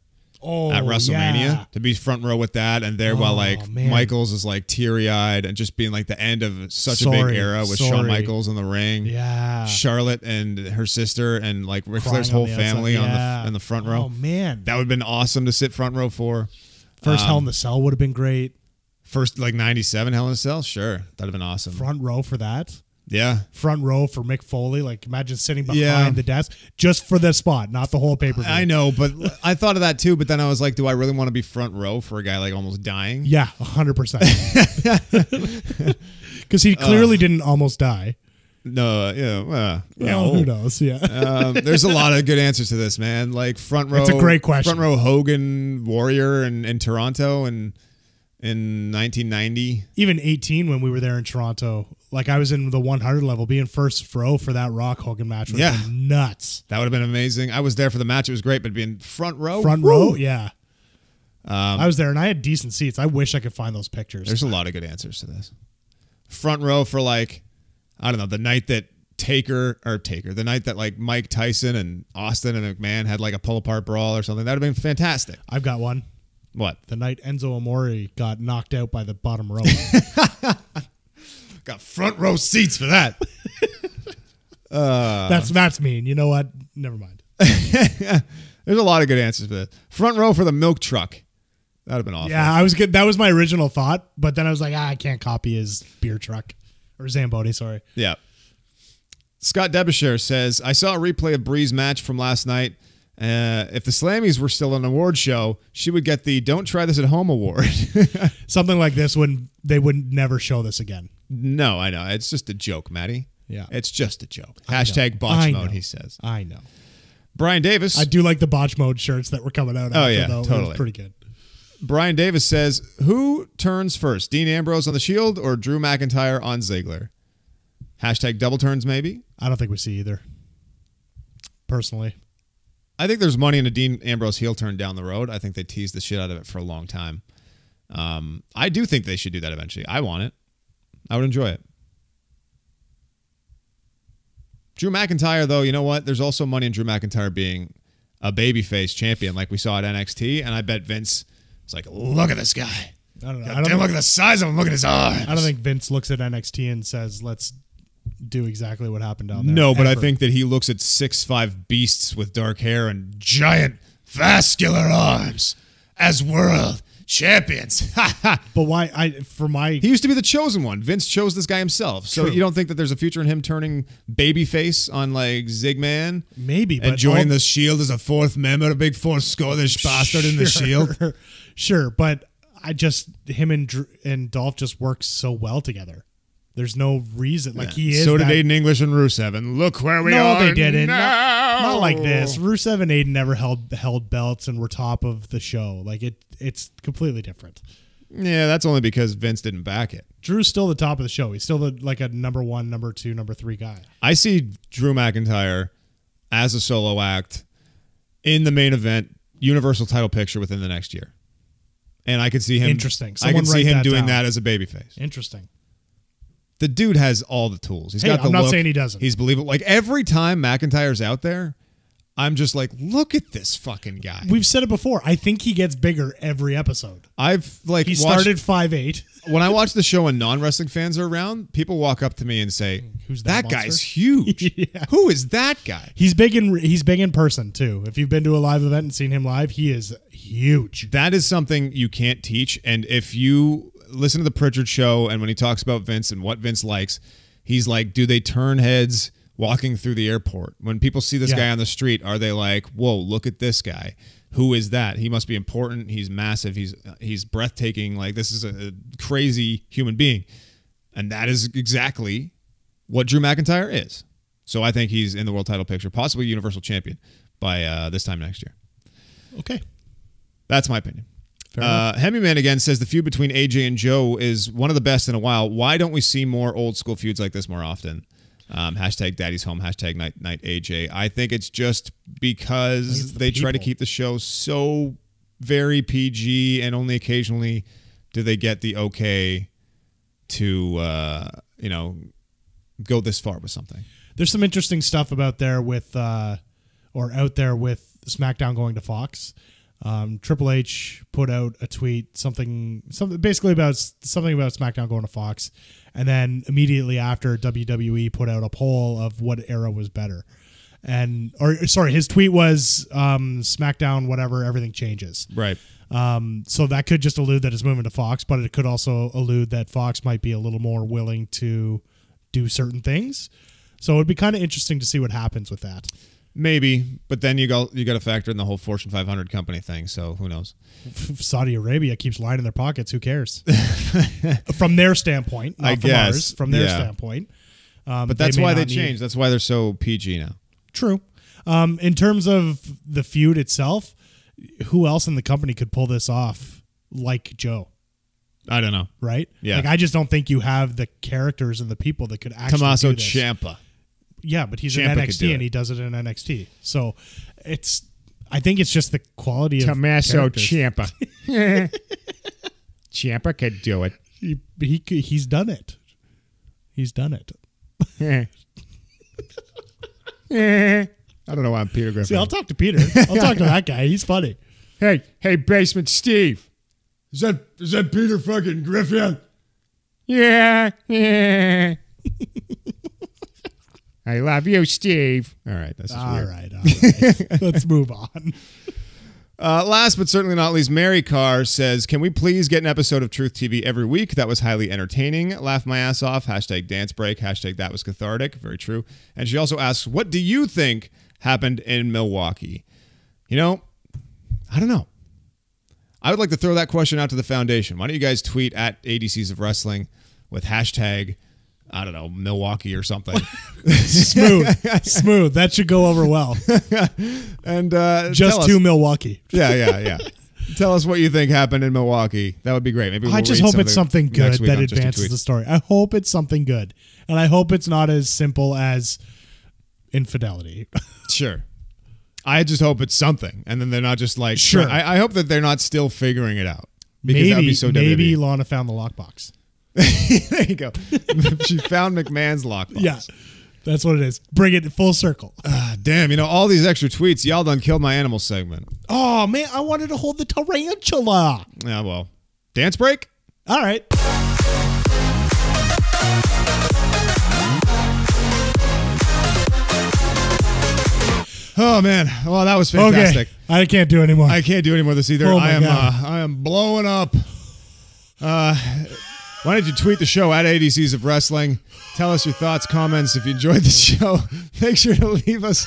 At WrestleMania, to be front row with that, and there while like Michaels is like teary eyed and just being like the end of such a big era with Shawn Michaels in the ring, Charlotte and her sister and like Ric Flair's whole family in the front row. Oh man, that would have been awesome to sit front row for. First Hell in the Cell would have been great. First, like 97 Hell in a Cell? Sure. That'd have been awesome. Front row for that. Yeah. Front row for Mick Foley. Like, imagine sitting behind the desk just for the spot, not the whole pay-per-view. I know, but I thought of that too, but then I was like, do I really want to be front row for a guy like almost dying? Yeah, 100%. Because he clearly didn't almost die. No, Who knows? Yeah. There's a lot of good answers to this, man. Like front row. It's a great question. Front row Hogan Warrior in Toronto and in 1990. Even 18 when we were there in Toronto. Like I was in the 100 level. Being first row for that Rock Hogan match would have been nuts. That would have been amazing. I was there for the match. It was great, but being front row? Row? Yeah. I was there and I had decent seats. I wish I could find those pictures. There's a lot of good answers to this. Front row for like, I don't know, the night that the night that like Mike Tyson and Austin and McMahon had like a pull apart brawl or something. That would have been fantastic. I've got one. What? The night Enzo Amore got knocked out by the bottom row. Got front row seats for that. That's mean. You know what? Never mind. There's a lot of good answers for that. Front row for the milk truck. That'd have been awful. Yeah, I was good. That was my original thought, but then I was like, I can't copy his beer truck. Or Zamboni, sorry. Yeah. Scott Debuscher says, I saw a replay of Brie's match from last night. If the Slammies were still an award show, she would get the Don't Try This at Home award. Something like this when they would never show this again. No, I know. It's just a joke, Maddie. Yeah. It's just a joke. Hashtag botch mode, he says. I know. Brian Davis. I do like the botch mode shirts that were coming out. Oh, yeah, though. totally. It was pretty good. Brian Davis says, who turns first, Dean Ambrose on the Shield or Drew McIntyre on Ziggler? Hashtag double turns, maybe? I don't think we see either. Personally. I think there's money in a Dean Ambrose heel turn down the road. I think they teased the shit out of it for a long time. I do think they should do that eventually. I want it. I would enjoy it. Drew McIntyre, though, you know what? There's also money in Drew McIntyre being a babyface champion like we saw at NXT, and I bet Vince was like, look at this guy. I don't know. Look at the size of him. Look at his arms. I don't think Vince looks at NXT and says, let's do exactly what happened down there. No, but I think that he looks at 6'5" beasts with dark hair and giant vascular arms as world champions. But why? He used to be the chosen one. Vince chose this guy himself. So you don't think that there's a future in him turning babyface on like Zigman? Maybe. And join the Shield as a fourth member, a big fourth Scottish bastard in the Shield? Sure, but him and Dolph just work so well together. There's no reason. Like he is. So did Aiden English and Rusev, and look where we are. No, they didn't. Now. Not like this. Rusev and Aiden never held belts and were top of the show. Like it's completely different. Yeah, that's only because Vince didn't back it. Drew's still the top of the show. He's still like a number 1, number 2, number 3 guy. I see Drew McIntyre as a solo act in the main event, Universal title picture within the next year. And I could see him. Interesting. I could see him doing that as a babyface. Interesting. The dude has all the tools. He's got the I'm look. not saying he doesn't. He's believable. Like every time McIntyre's out there, I'm just like, look at this fucking guy. We've said it before. I think he gets bigger every episode. He started 5'8". When I watch the show and non-wrestling fans are around, people walk up to me and say, "Who's that guy's huge? Yeah. Who is that guy?" He's big in person too. If you've been to a live event and seen him live, he is huge. That is something you can't teach. And if you listen to the Pritchard show and when he talks about Vince and what Vince likes, he's like, do they turn heads walking through the airport? When people see this guy on the street, are they like, whoa, look at this guy? Who is that? He must be important. He's massive. He's breathtaking. Like, this is a crazy human being. And that is exactly what Drew McIntyre is. So I think he's in the world title picture, possibly Universal Champion by this time next year. Okay. That's my opinion. Hemi Man again says the feud between AJ and Joe is one of the best in a while. Why don't we see more old school feuds like this more often? Hashtag Daddy's Home, hashtag Night AJ. I think it's just because they try to keep the show so very PG and only occasionally do they get the okay to, go this far with something. There's some interesting stuff out there with SmackDown going to Fox. Triple H put out a tweet, something basically about SmackDown going to Fox, and then immediately after WWE put out a poll of what era was better, his tweet was SmackDown, whatever, everything changes. Right. So that could just allude that it's moving to Fox, but it could also allude that Fox might be a little more willing to do certain things. So it'd be kind of interesting to see what happens with that. Maybe, but then you got to factor in the whole Fortune 500 company thing. So who knows? Saudi Arabia keeps lining their pockets. Who cares? From their standpoint, not I from guess. ours. From their standpoint. But that's why they changed. That's why they're so PG now. True. In terms of the feud itself, who else in the company could pull this off like Joe? I don't know. Right? Yeah. Like, I just don't think you have the characters and the people that could actually Tommaso do this. Ciampa. Yeah, but he's Ciampa in could do NXT it. and he does it in NXT. So I think it's just the quality of Tommaso characters. Ciampa. Ciampa could do it. He's done it. He's done it. I don't know why I'm Peter Griffin. See, I'll talk to Peter. I'll talk to that guy. He's funny. Hey, Basement Steve. Is that Peter fucking Griffin? Yeah. I love you, Steve. All right, that's just weird. All right. Let's move on. Last but certainly not least, Mary Carr says, can we please get an episode of Truth TV every week? That was highly entertaining. Laugh my ass off. Hashtag dance break. Hashtag that was cathartic. Very true. And she also asks, what do you think happened in Milwaukee? You know, I don't know. I would like to throw that question out to the foundation. Why don't you guys tweet at ADCs of Wrestling with hashtag, I don't know, Milwaukee or something. Smooth. That should go over well. And just to Milwaukee. Yeah. Tell us what you think happened in Milwaukee. That would be great. Maybe I just hope it's something good that advances the story. I hope it's something good. And I hope it's not as simple as infidelity. Sure. I just hope it's something. And then they're not just like, sure. I hope that they're not still figuring it out. Because that would be so maybe WWE. Lana found the lockbox. There you go. She found McMahon's lockbox. Yeah. That's what it is. Bring it full circle. Damn, all these extra tweets. Y'all done killed my animal segment. Oh, man, I wanted to hold the tarantula. Yeah, well. Dance break? All right. Oh, man. Well, that was fantastic. Okay. I can't do anymore. I can't do any more of this either. Oh, I my God. I am blowing up. Why don't you tweet the show at ADCs of Wrestling? Tell us your thoughts, comments. If you enjoyed the show, make sure to leave us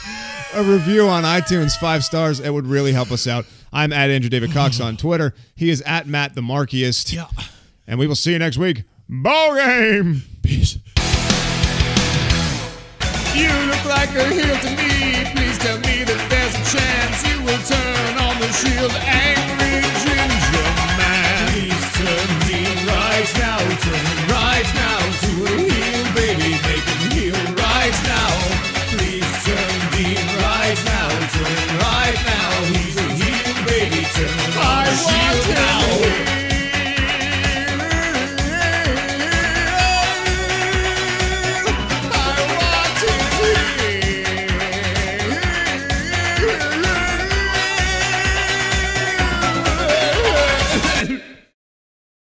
a review on iTunes, 5 stars. It would really help us out. I'm at Andrew David Cox on Twitter. He is at Matt the Markiest. Yeah. And we will see you next week. Ball game. Peace. You look like a heel to me. Please tell me that there's a chance you will turn on the shield and